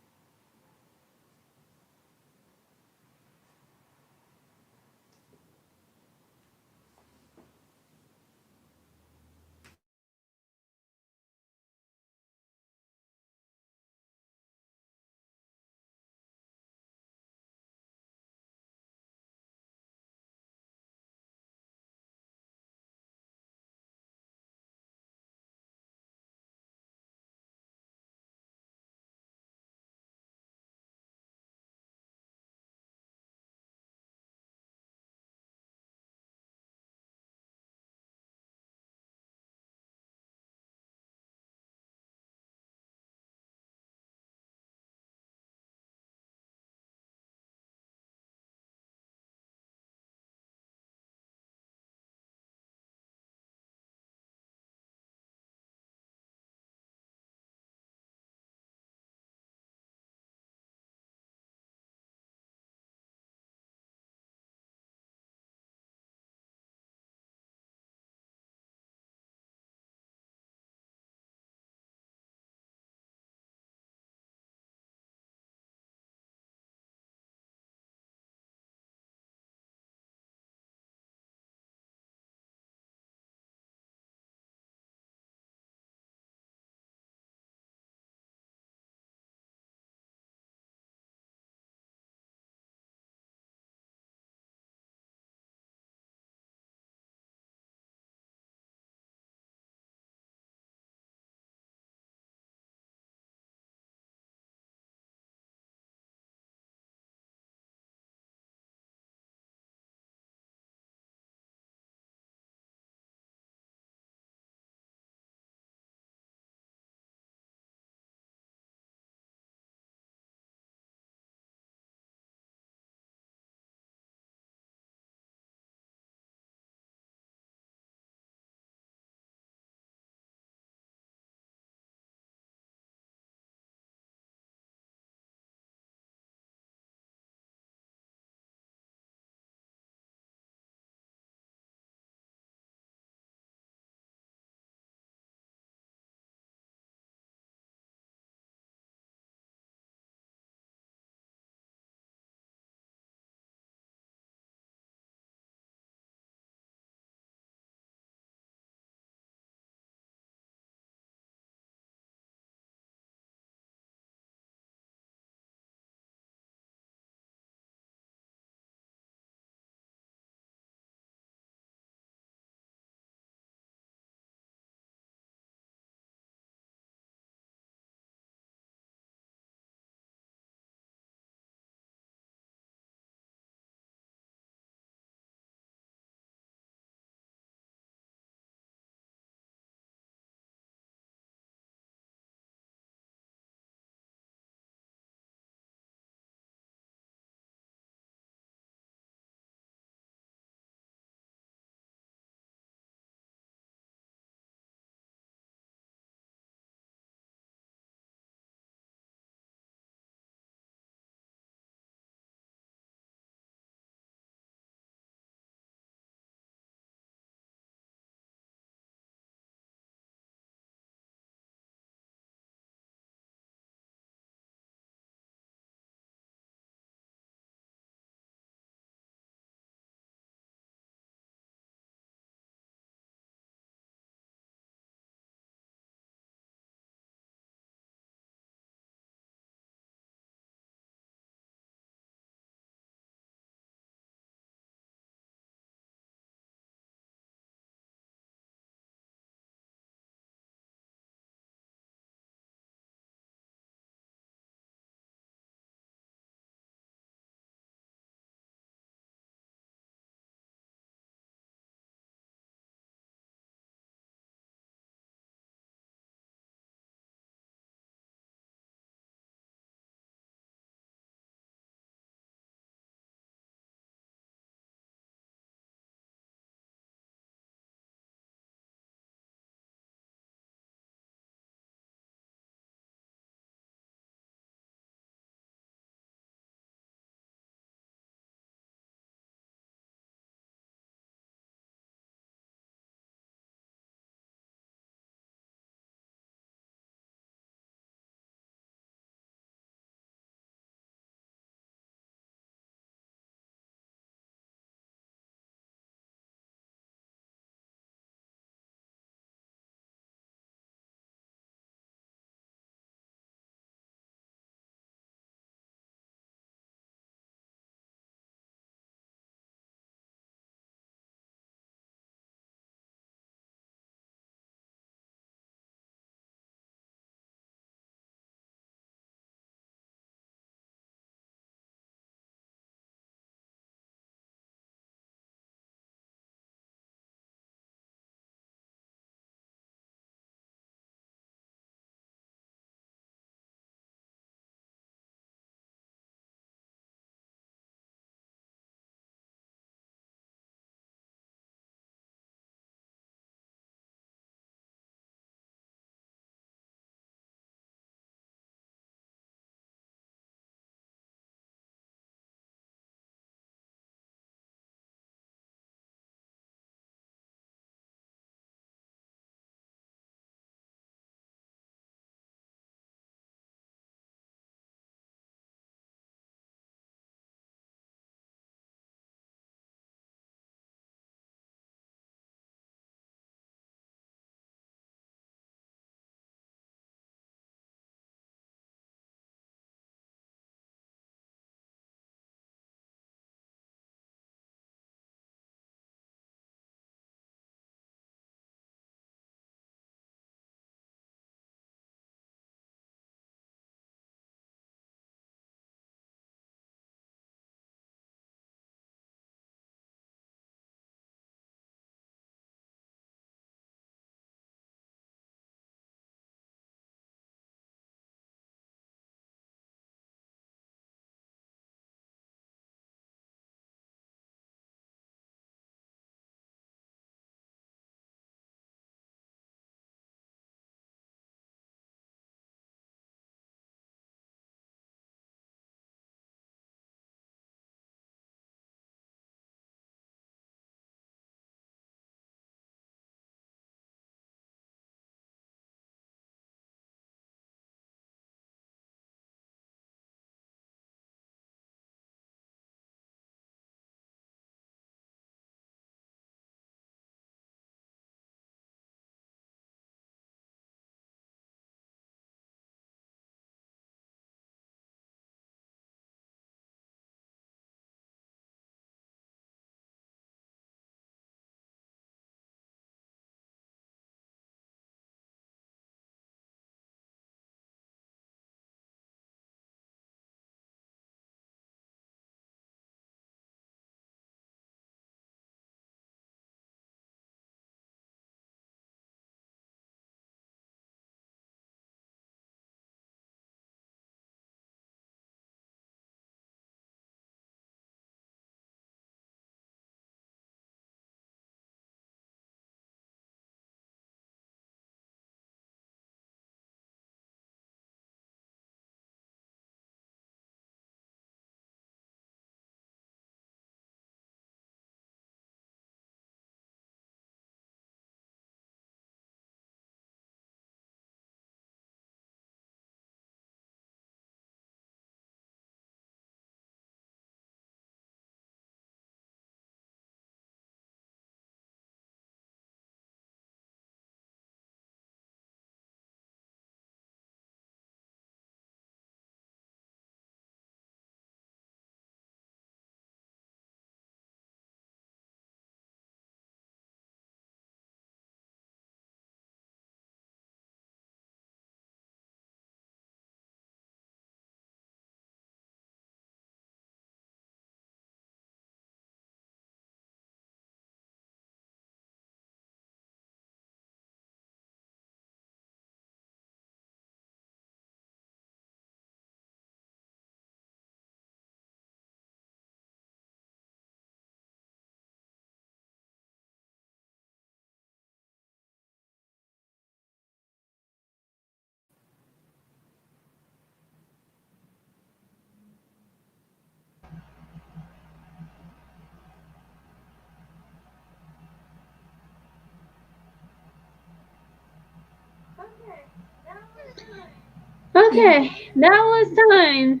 Yeah, Okay, that was time.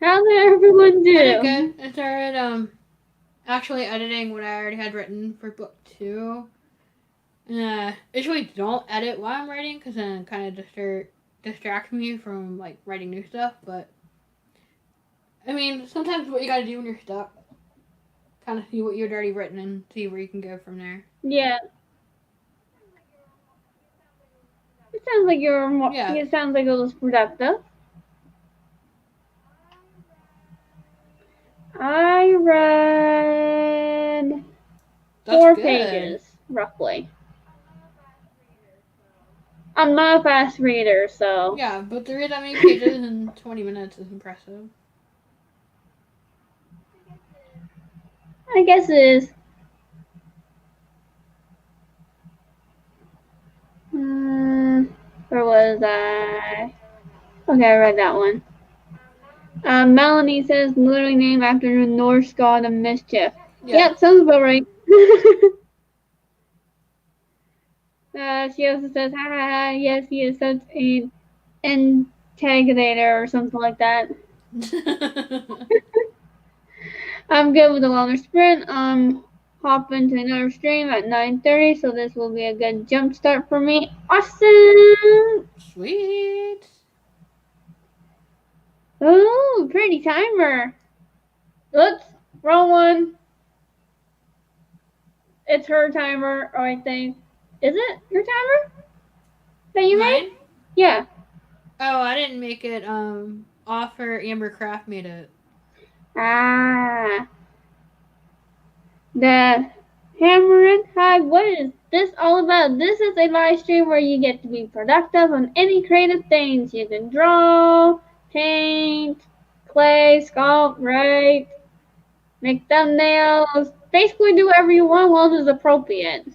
How did everyone I did do? good. I started actually editing what I already had written for book two. Usually don't edit while I'm writing because then it kind of distracts me from like writing new stuff. But I mean, sometimes what you gotta do when you're stuck, kind of see what you'd already written and see where you can go from there. Yeah, it sounds like you're more. Yeah, It sounds like it was productive. I read that's 4 pages, good. roughly. I'm not a fast reader, so Yeah, but to read that many pages in 20 minutes is impressive. I guess it is. Where was I? Okay, I read that one. Melanie says, literally named after the Norse god of mischief. Yeah. Yep, sounds about right. She also says, ha ha ha, yes, he is such an antagonizer or something like that. I'm good with a longer sprint. Hopping to another stream at 9:30, so this will be a good jump start for me. Awesome! Sweet. Ooh, pretty timer. Oops, wrong one. It's her timer, I think. Is it your timer that you made? Mine? Yeah. Oh, I didn't make it. Offer Amber Craft made it. Ah, the Hammerin Hive. What is this all about? This is a live stream where you get to be productive on any creative things. You can draw, paint, clay, sculpt, write, make thumbnails. Basically, do whatever you want while it's appropriate.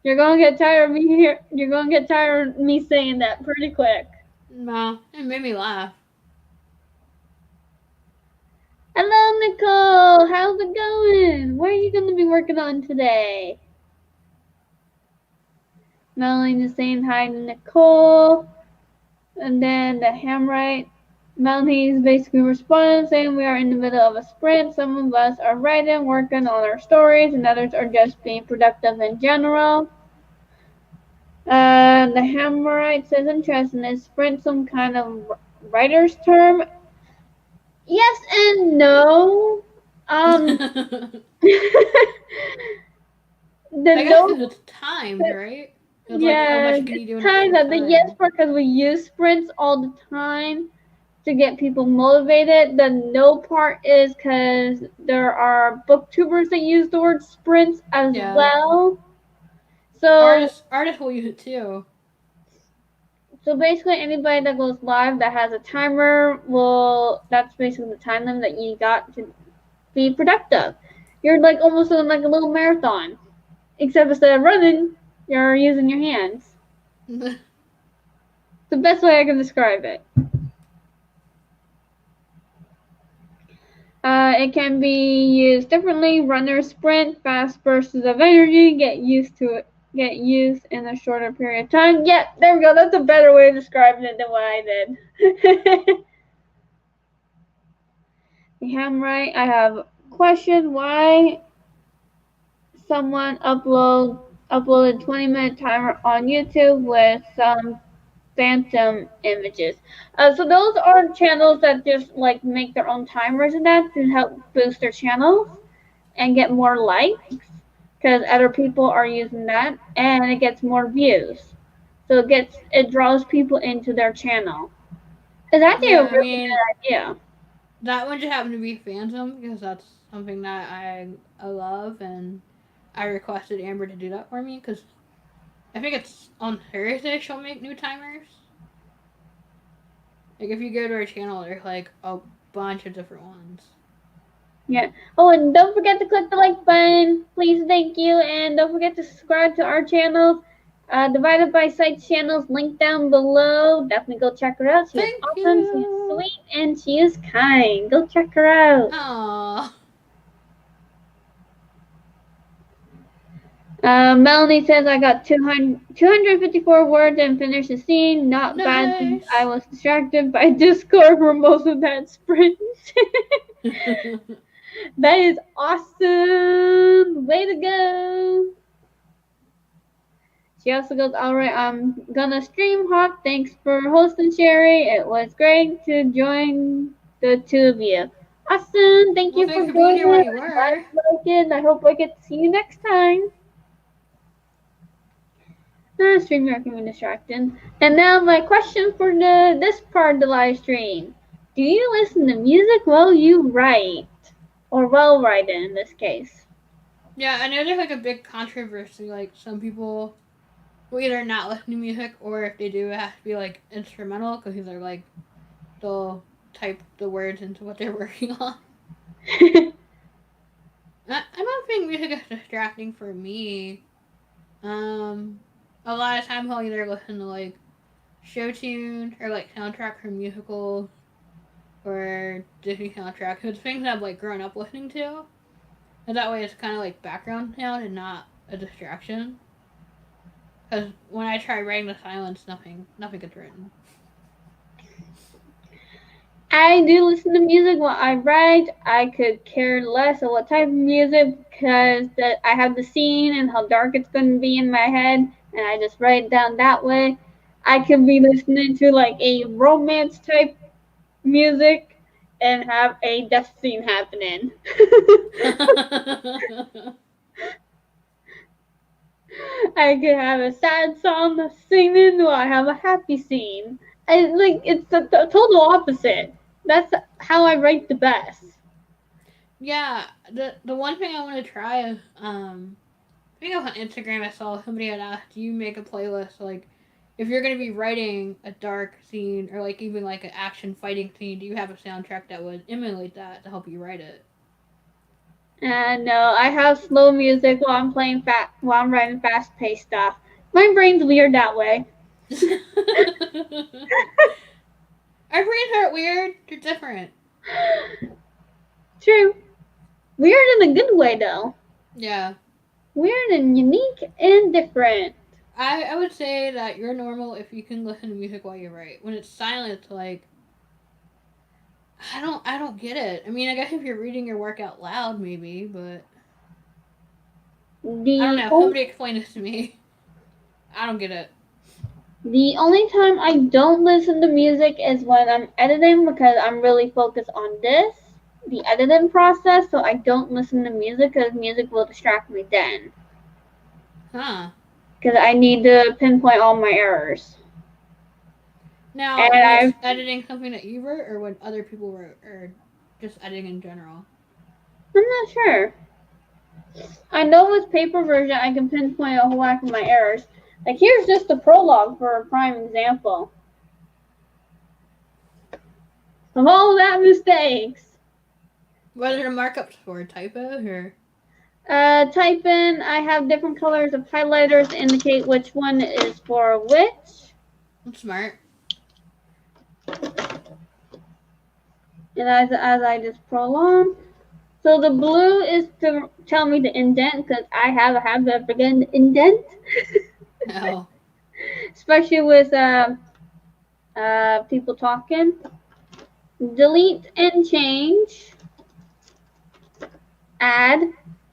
You're gonna get tired of me here. You're gonna get tired of me saying that pretty quick. No, it made me laugh. Hello, Nicole. How's it going? What are you gonna be working on today? Melanie is saying hi to Nicole. And then the Hamright. Melanie is basically responding saying we are in the middle of a sprint. Some of us are writing, working on our stories, and others are just being productive in general. The Hamright says interesting. Is sprint some kind of writer's term? Yes and no. Um, I the guess no, because it's timed, right? It's like how yeah, much can it's you do in a kind short of the yes time? part because we use sprints all the time to get people motivated. The no part is because there are booktubers that use the word sprints as Yeah, well. So, artists will use it too. so basically, anybody that goes live that has a timer will. That's basically the time limit that you got to be productive. You're like almost doing like a little marathon, except instead of running, you're using your hands. It's the best way I can describe it. It can be used differently. Runner sprint, fast bursts of energy, get used to it, get used in a shorter period of time. Yeah, there we go. That's a better way of describing it than what I did. Yeah, I'm right. I have a question. Why someone uploaded 20-minute timer on YouTube with some phantom images? So those are channels that just like make their own timers and that to help boost their channels and get more likes because other people are using that and it gets more views. So it draws people into their channel. It's actually a Yeah, I really mean good idea. that one just happened to be Phantom because that's something that I love, and I requested Amber to do that for me because I think it's on Thursday she'll make new timers. Like if you go to her channel, there's like a bunch of different ones. Yeah. Oh, and don't forget to click the like button. Please, thank you. And don't forget to subscribe to our channels. Divided by Sites channels, link down below. Definitely go check her out. She is Thank awesome. She is you. sweet, and she is kind. Go check her out. Aww. Melanie says I got 254 words and finished the scene. Not bad since I Nice. was distracted by Discord for most of that sprint. That is awesome! Way to go! She also goes, alright, I'm gonna stream hop. Thanks for hosting, Sherri. It was great to join the two of you. Awesome! Thank Well, you for thanks for being here while joining. you I'm glad were. you liked it, and I hope I get to see you next time. Stream recommend distracted. And now my question for this part of the live stream. Do you listen to music while you write? Or while writing in this case? Yeah, I know there's like a big controversy. Like some people will either not listen to music, or if they do, it has to be like instrumental because they're like they'll type the words into what they're working on. I don't think music is distracting for me. Um, a lot of times I'll either listen to like show tunes or like soundtrack from musicals or Disney soundtrack. It's things I've like grown up listening to, and that way it's kind of like background sound and not a distraction. Because when I try writing the silence, nothing gets written. I do listen to music while I write. I could care less of what type of music because I have the scene and how dark it's going to be in my head, and I just write it down that way. I could be listening to like a romance type music and have a death scene happening. I could have a sad song singing while I have a happy scene. I like it's the total opposite. That's how I write the best. Yeah, the one thing I want to try is I think it was on Instagram I saw somebody had asked, do you make a playlist like if you're gonna be writing a dark scene or like even like an action fighting scene, do you have a soundtrack that would emulate that to help you write it? And no, I have slow music while I'm playing while I'm writing fast paced stuff. My brain's weird that way. Our brains aren't weird. They're different. True. Weird in a good way though. Yeah. Weird and unique and different. I would say that you're normal if you can listen to music while you write. When it's silent, like I don't get it. I mean, I guess if you're reading your work out loud, maybe, but I don't The know. only Somebody explain this to me. I don't get it. The only time I don't listen to music is when I'm editing because I'm really focused on the editing process, so I don't listen to music because music will distract me then. Huh. Because I need to pinpoint all my errors. And Now, when it's editing something that you wrote, or when other people wrote, or just editing in general. I'm not sure. I know with paper version I can pinpoint a whole whack of my errors. Like here's just the prologue for a prime example of all that mistakes. What are the markups for? Typos or? Type in, I have different colors of highlighters to indicate which one is for which. That's smart. And as I just prolong. So the blue is to tell me to indent because I have a habit of forgetting to indent. No. Especially with people talking. Delete and change. Add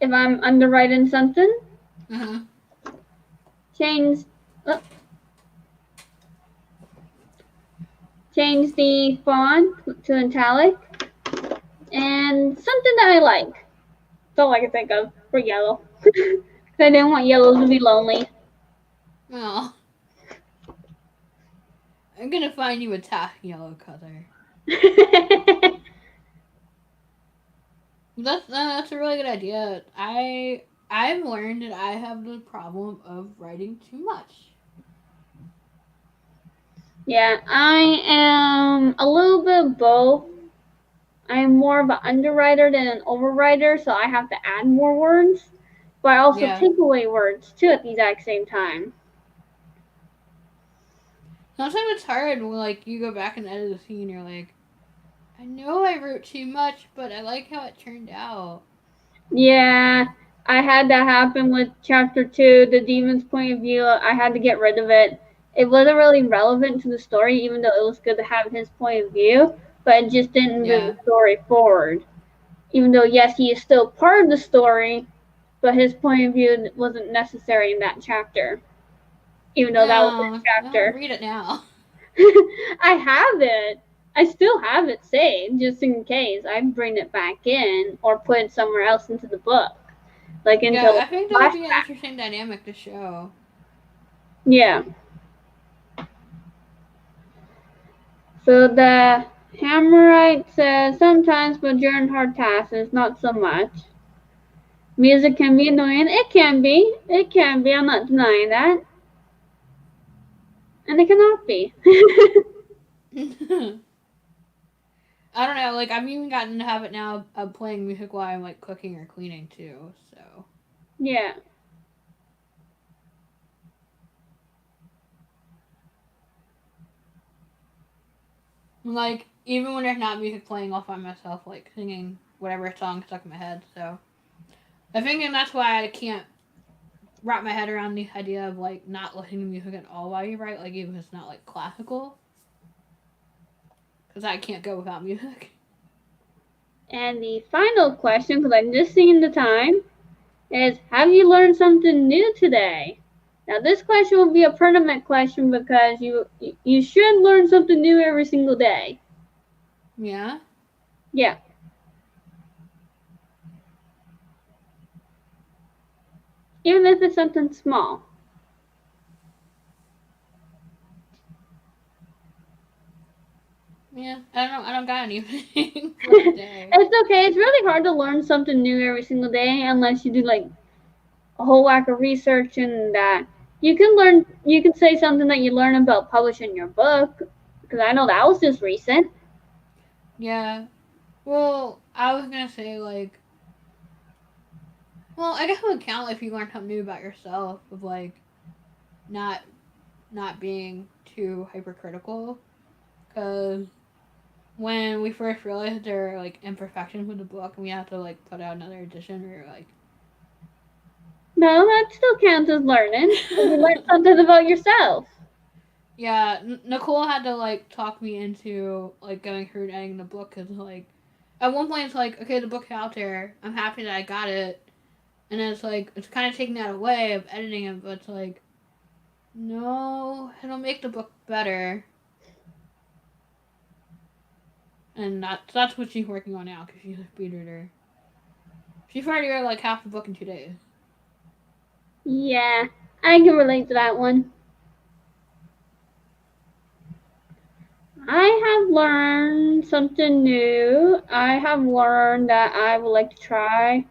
if I'm underwriting something. Uh huh. Change uh, change the font to italic. And something that I like. That's all I can think of for yellow. Because I didn't want yellow to be lonely. Oh. I'm gonna find you a task yellow color. That's a really good idea. I've learned that I have the problem of writing too much. Yeah, I am a little bit of both. I am more of an underwriter than an overwriter, so I have to add more words, but I also Yeah. take away words too at the exact same time. Sometimes it's hard when like you go back and edit a scene. You're like, I know I wrote too much, but I like how it turned out. Yeah, I had that happen with chapter 2, the demon's point of view. I had to get rid of it. It wasn't really relevant to the story, even though it was good to have his point of view, but it just didn't move Yeah. the story forward. Even though, yes, he is still part of the story, but his point of view wasn't necessary in that chapter, even though that was his No, I'll chapter. read it now. I have it. I still have it saved, just in case. I bring it back in or put it somewhere else into the book, like into Yeah, a I think that would be an flashback. interesting dynamic to show. Yeah. So the Hammerite says sometimes, but during hard tasks, not so much. Music can be annoying. It can be. It can be. I'm not denying that. And it cannot be. I don't know, like I've even gotten to have it now of playing music while I'm like cooking or cleaning too. So Yeah. like even when there's not music playing, I'll find myself like singing whatever song stuck in my head. So I think and that's why I can't wrap my head around the idea of like not listening to music at all while you write, like even if it's not like classical, because I can't go without music. And the final question, because I'm just seeing the time, is have you learned something new today? Now this question will be a permanent question because you should learn something new every single day. Yeah. Yeah. Even if it's something small. Yeah. I don't got anything for today. It's okay. It's really hard to learn something new every single day unless you do like a whole whack of research and that. You can say something that you learn about publishing your book because I know that was just recent. Yeah. Well, I was gonna say like, well, I guess it would count if you learned something new about yourself of like not not being too hypercritical. Because when we first realized there were like imperfections with the book and we had to like put out another edition, we were like, No, that still counts as learning. You learned something about yourself. yeah, Nicole had to like talk me into like going through and editing the book because like at one point it's like okay the book's out there, I'm happy that I got it, and then it's like it's kind of taking that away of editing it, but it's like no, it'll make the book better, and that's what she's working on now because she's a speed reader. She's already read like half the book in 2 days. Yeah, I can relate to that one. I have learned something new. I have learned that I would like to try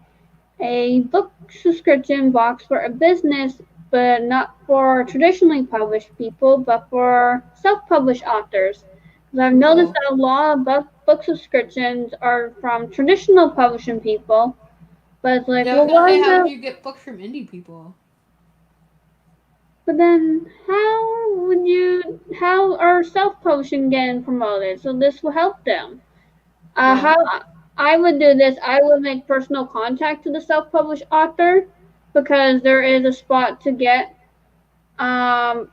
a book subscription box for a business, but not for traditionally published people, but for self-published authors. Because I've noticed Ooh. that a lot of book subscriptions are from traditional publishing people, but it's like, Yeah, I was well, gonna what say, how would about? you get books from indie people? But then, how would you? How are self-publishing getting promoted? So this will help them. Yeah. How I would do this, I would make personal contact to the self-published author because there is a spot to get um,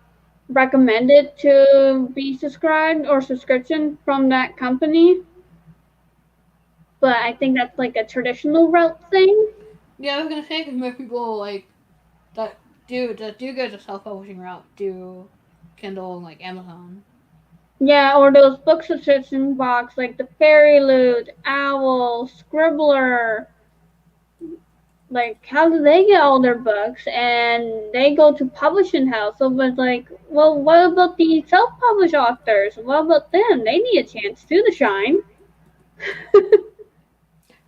recommended to be subscribed or subscription from that company. But I think that's like a traditional route thing. Yeah, I was gonna say because most people like that do go the self publishing route do Kindle and like Amazon. Yeah, or those book subscription box like the Fairy Loot, Owl, Scribbler. Like, how do they get all their books? And they go to publishing house. So it's like, well, what about the self-published authors? What about them? They need a chance too to shine.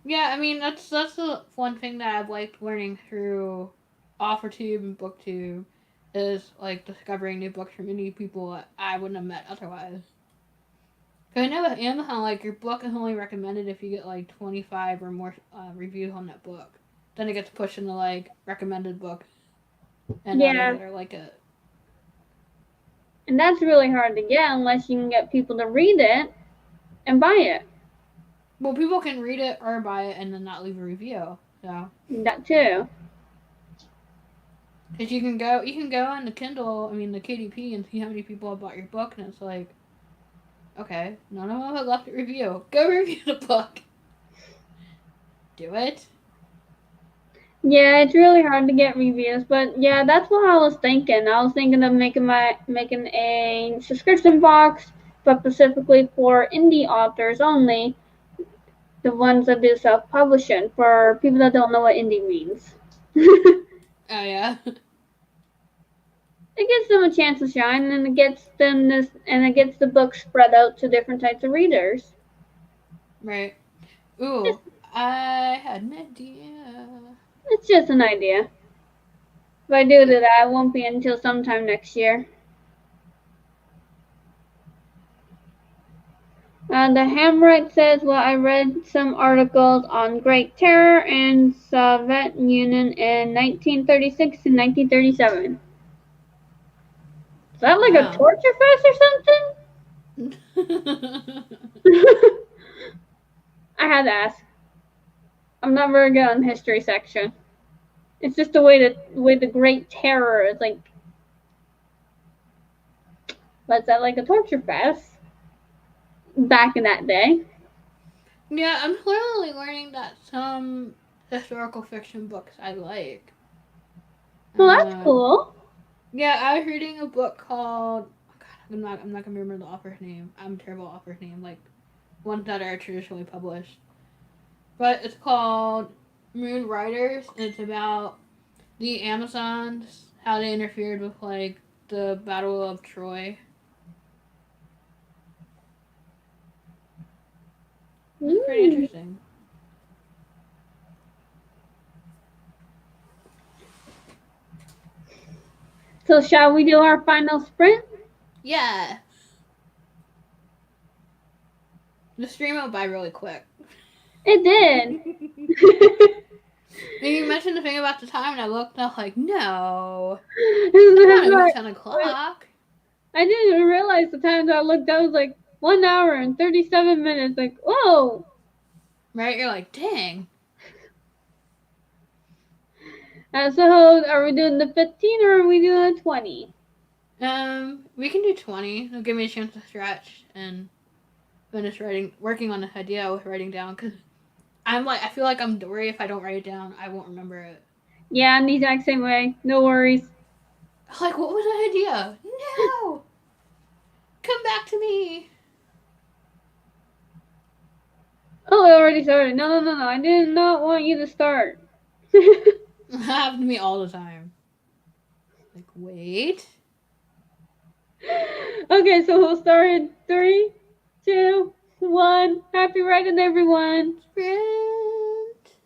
Yeah, I mean that's the one thing that I've liked learning through AuthorTube and BookTube is like discovering new books from indie people that I wouldn't have met otherwise. Cause I know with Amazon, like your book is only recommended if you get like 25 or more reviews on that book. Then it gets pushed into like recommended books and others Yeah, that are like it. and that's really hard to get unless you can get people to read it and buy it. Well, people can read it or buy it and then not leave a review. So That too. Because you can go on the Kindle, I mean the KDP, and see how many people have bought your book, and it's like, okay, none of them have left a review. Go review the book. Do it. Yeah, it's really hard to get reviews, but yeah, that's what I was thinking. I was thinking of making a subscription box, but specifically for indie authors only, the ones that do self-publishing. For people that don't know what indie means, it Oh yeah. gives them a chance to shine, and it gets the book spread out to different types of readers. Right. It's, Ooh, I had an idea. it's just an idea. If I do that, it won't be until sometime next year. The Hamright says, well, I read some articles on Great Terror and Soviet Union in 1936 and 1937. Is that like a Wow. torture fest or something? I had to ask. I'm not very good on the history section. It's just the Great Terror is like, was that like a torture fest back in that day? Yeah, I'm clearly learning that some historical fiction books I like. Well, that's Uh, cool. yeah, I was reading a book called. Oh God, I'm not gonna remember the author's name. I'm terrible at author's name. Like ones that are traditionally published, but it's called Moon Riders, and it's about the Amazons, how they interfered with like the Battle of Troy. It's pretty Mm. interesting. So, shall we do our final sprint? Yeah, the stream went by really quick. It did. And you mentioned the thing about the time, and I looked, and I was like, no, it's not even 10 o'clock. I didn't even realize the time that I looked. I was like 1 hour and 37 minutes. Like, whoa! Right? You're like, dang. So, are we doing the 15 or are we doing the 20? We can do 20. It'll give me a chance to stretch and finish working on the idea with writing down. Cause I feel like I'm Dory. If I don't write it down, I won't remember it. Yeah, I'm the exact same way. No worries. Like, what was the idea? No, come back to me. Oh, I already started. No, no, no, no. I did not want you to start. It happens to me all the time. Like, wait. Okay, so we'll start in 3, 2, 1. Happy writing, everyone. Sprint.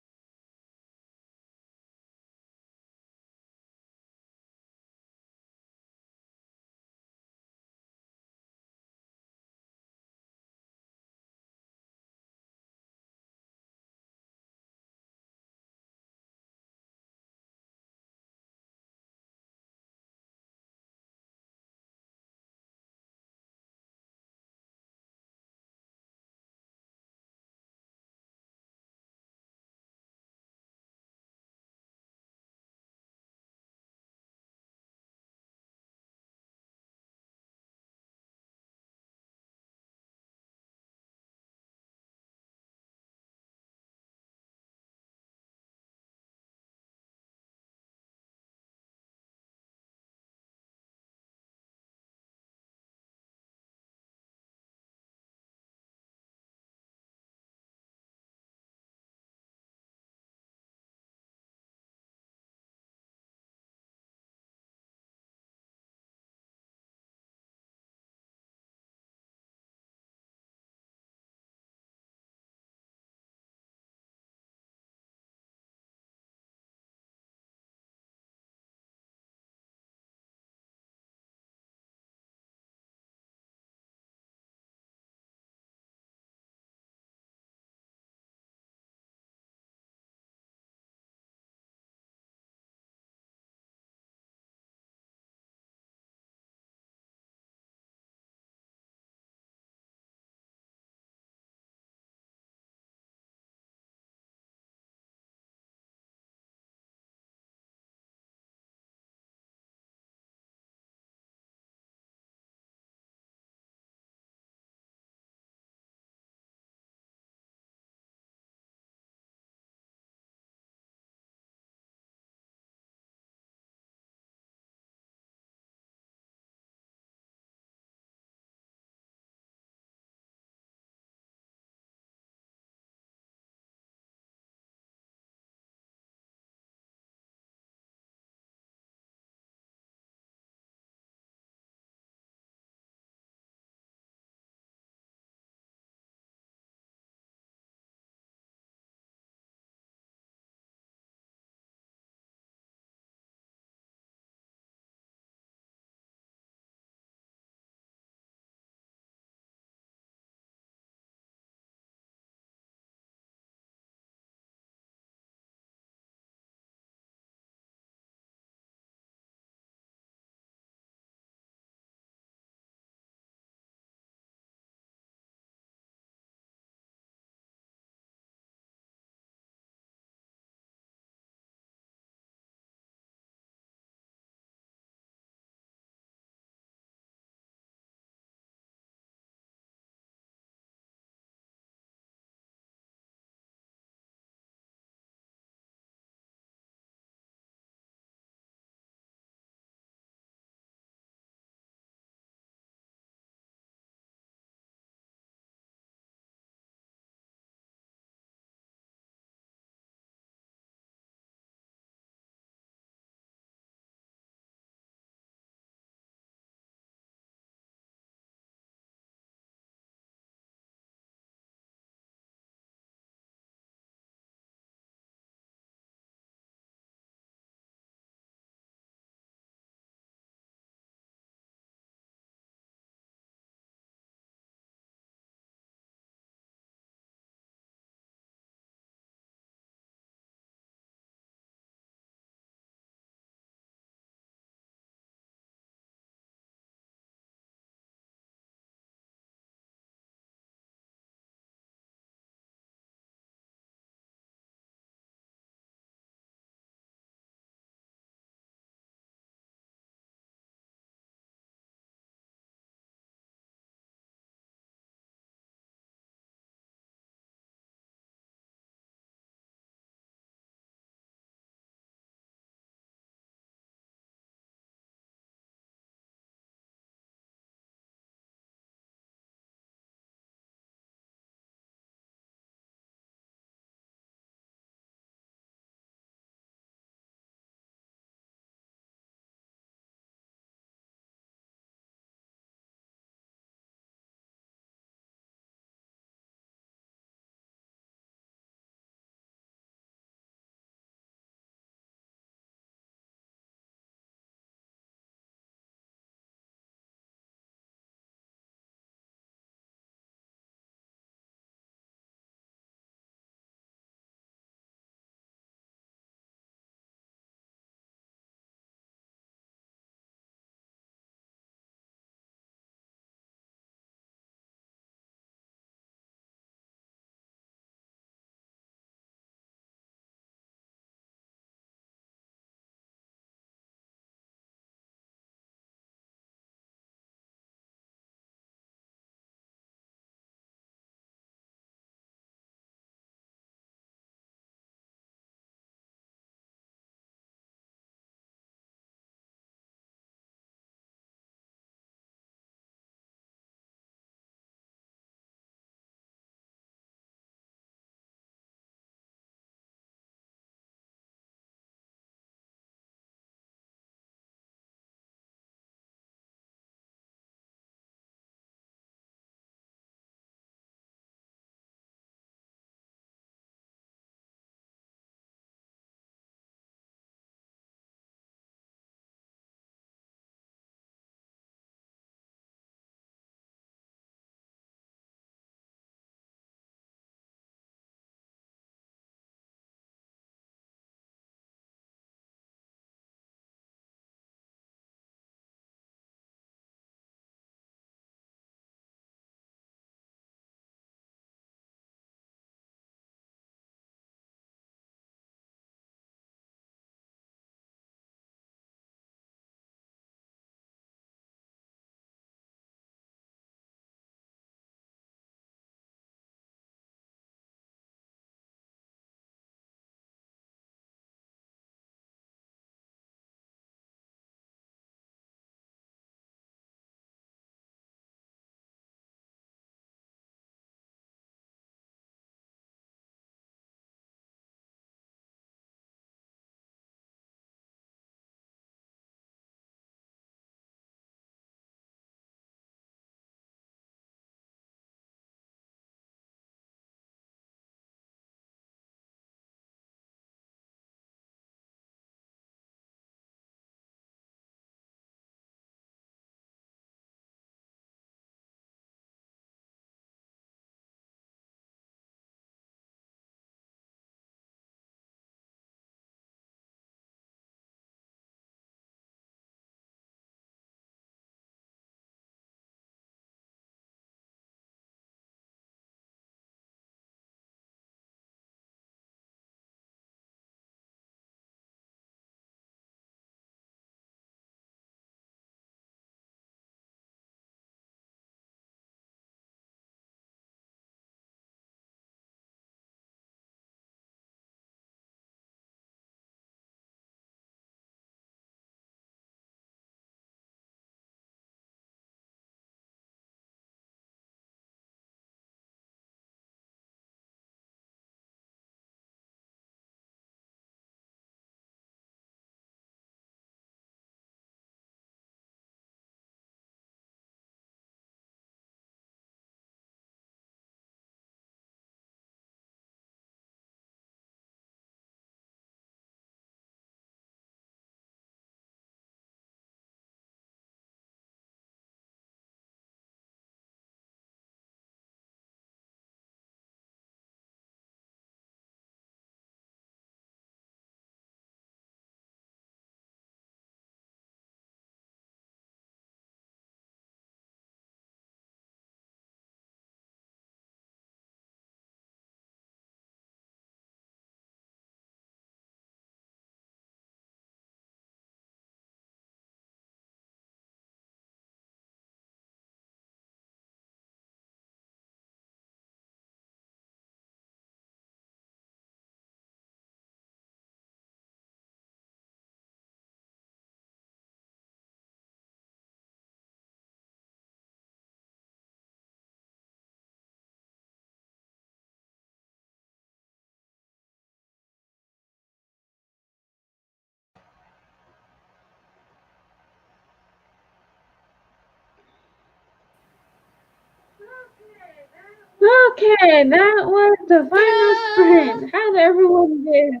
Okay, that was the final Ta-da! sprint. How did everyone do?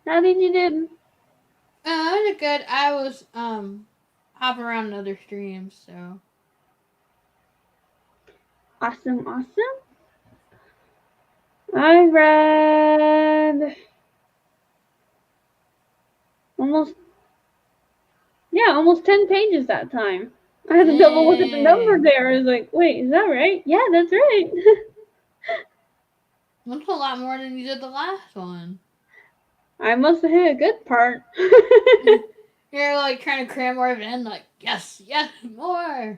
How did you do? I did good. I was hopping around other streams, so Awesome, awesome. I read almost, yeah, almost 10 pages that time. I had to double look at the number dang. there. I was like, wait, is that right? Yeah, that's right. That's a lot more than you did the last one. I must have hit a good part. You're like trying to cram more of it in, like, yes, yes, more.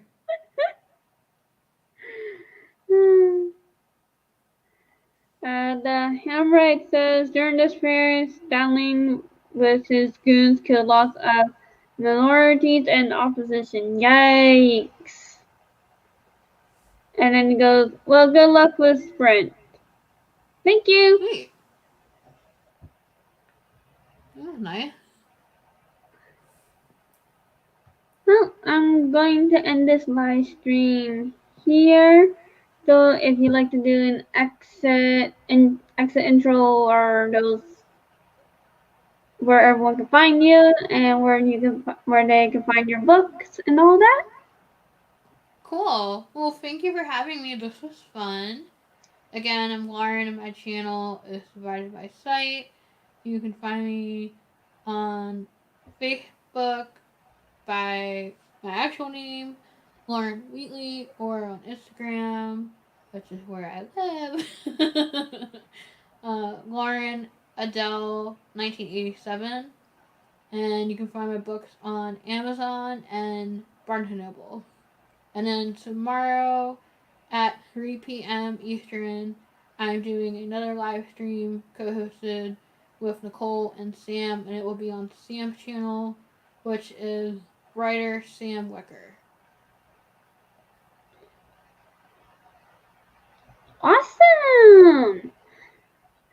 The handwrite says during this period, Stanley with his goons killed lots of minorities and opposition. Yikes. And then he goes, well, good luck with Sprint. Thank you. Sweet. That was nice. Well, I'm going to end this live stream here. So if you'd like to do an exit intro or those where everyone can find you and where they can find your books and all that. Cool. Well, thank you for having me. This was fun. Again, I'm Lauren, and my channel is divided by site. You can find me on Facebook by my actual name, Lauren Wheatley, or on Instagram, which is where I live, Lauren Adele 1987. And you can find my books on Amazon and Barnes& and Noble. And then tomorrow at 3 p.m. Eastern, I'm doing another live stream co-hosted with Nicole and Sam, and it will be on Sam's channel, which is writer Sam Wicker. Awesome!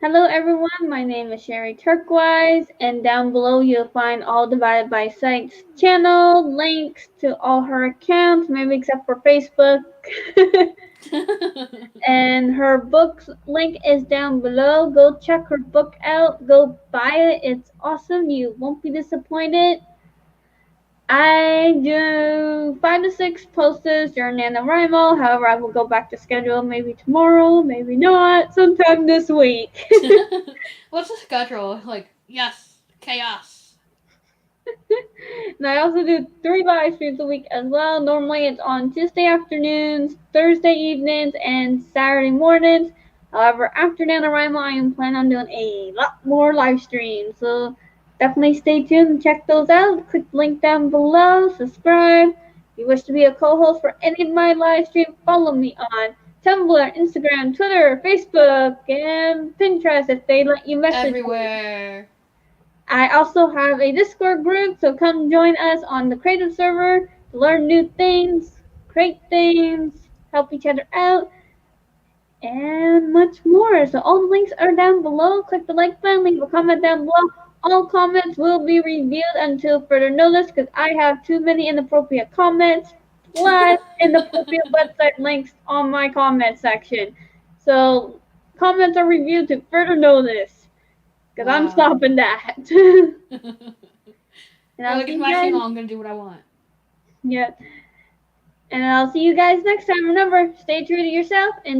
Hello everyone, my name is Sherri Turquoise, and down below you'll find all divided by sites channel, links to all her accounts, maybe except for Facebook. And her books link is down below. Go check her book out. Go buy it. It's awesome. You won't be disappointed. I do 5 to 6 posts during NaNoWriMo. However, I will go back to schedule maybe tomorrow, maybe not, sometime this week. What's the schedule? Like, yes, chaos. And I also do 3 live streams a week as well. Normally it's on Tuesday afternoons, Thursday evenings, and Saturday mornings. However, after NaNoWriMo, I am planning on doing a lot more live streams. So definitely stay tuned and check those out. Click the link down below, subscribe. If you wish to be a co-host for any of my live streams, follow me on Tumblr, Instagram, Twitter, Facebook, and Pinterest if they let you message me. Everywhere. I also have a Discord group, so come join us on the creative server to learn new things, create things, help each other out, and much more. So all the links are down below. Click the like button, leave a comment down below. All comments will be reviewed until further notice because I have too many inappropriate comments, plus inappropriate website links on my comment section. So comments are reviewed to further notice because I'm Wow. stopping that. And You're I'll like, see it's you my guys. channel, I'm gonna do what I want. Yeah. And I'll see you guys next time. Remember, stay true to yourself and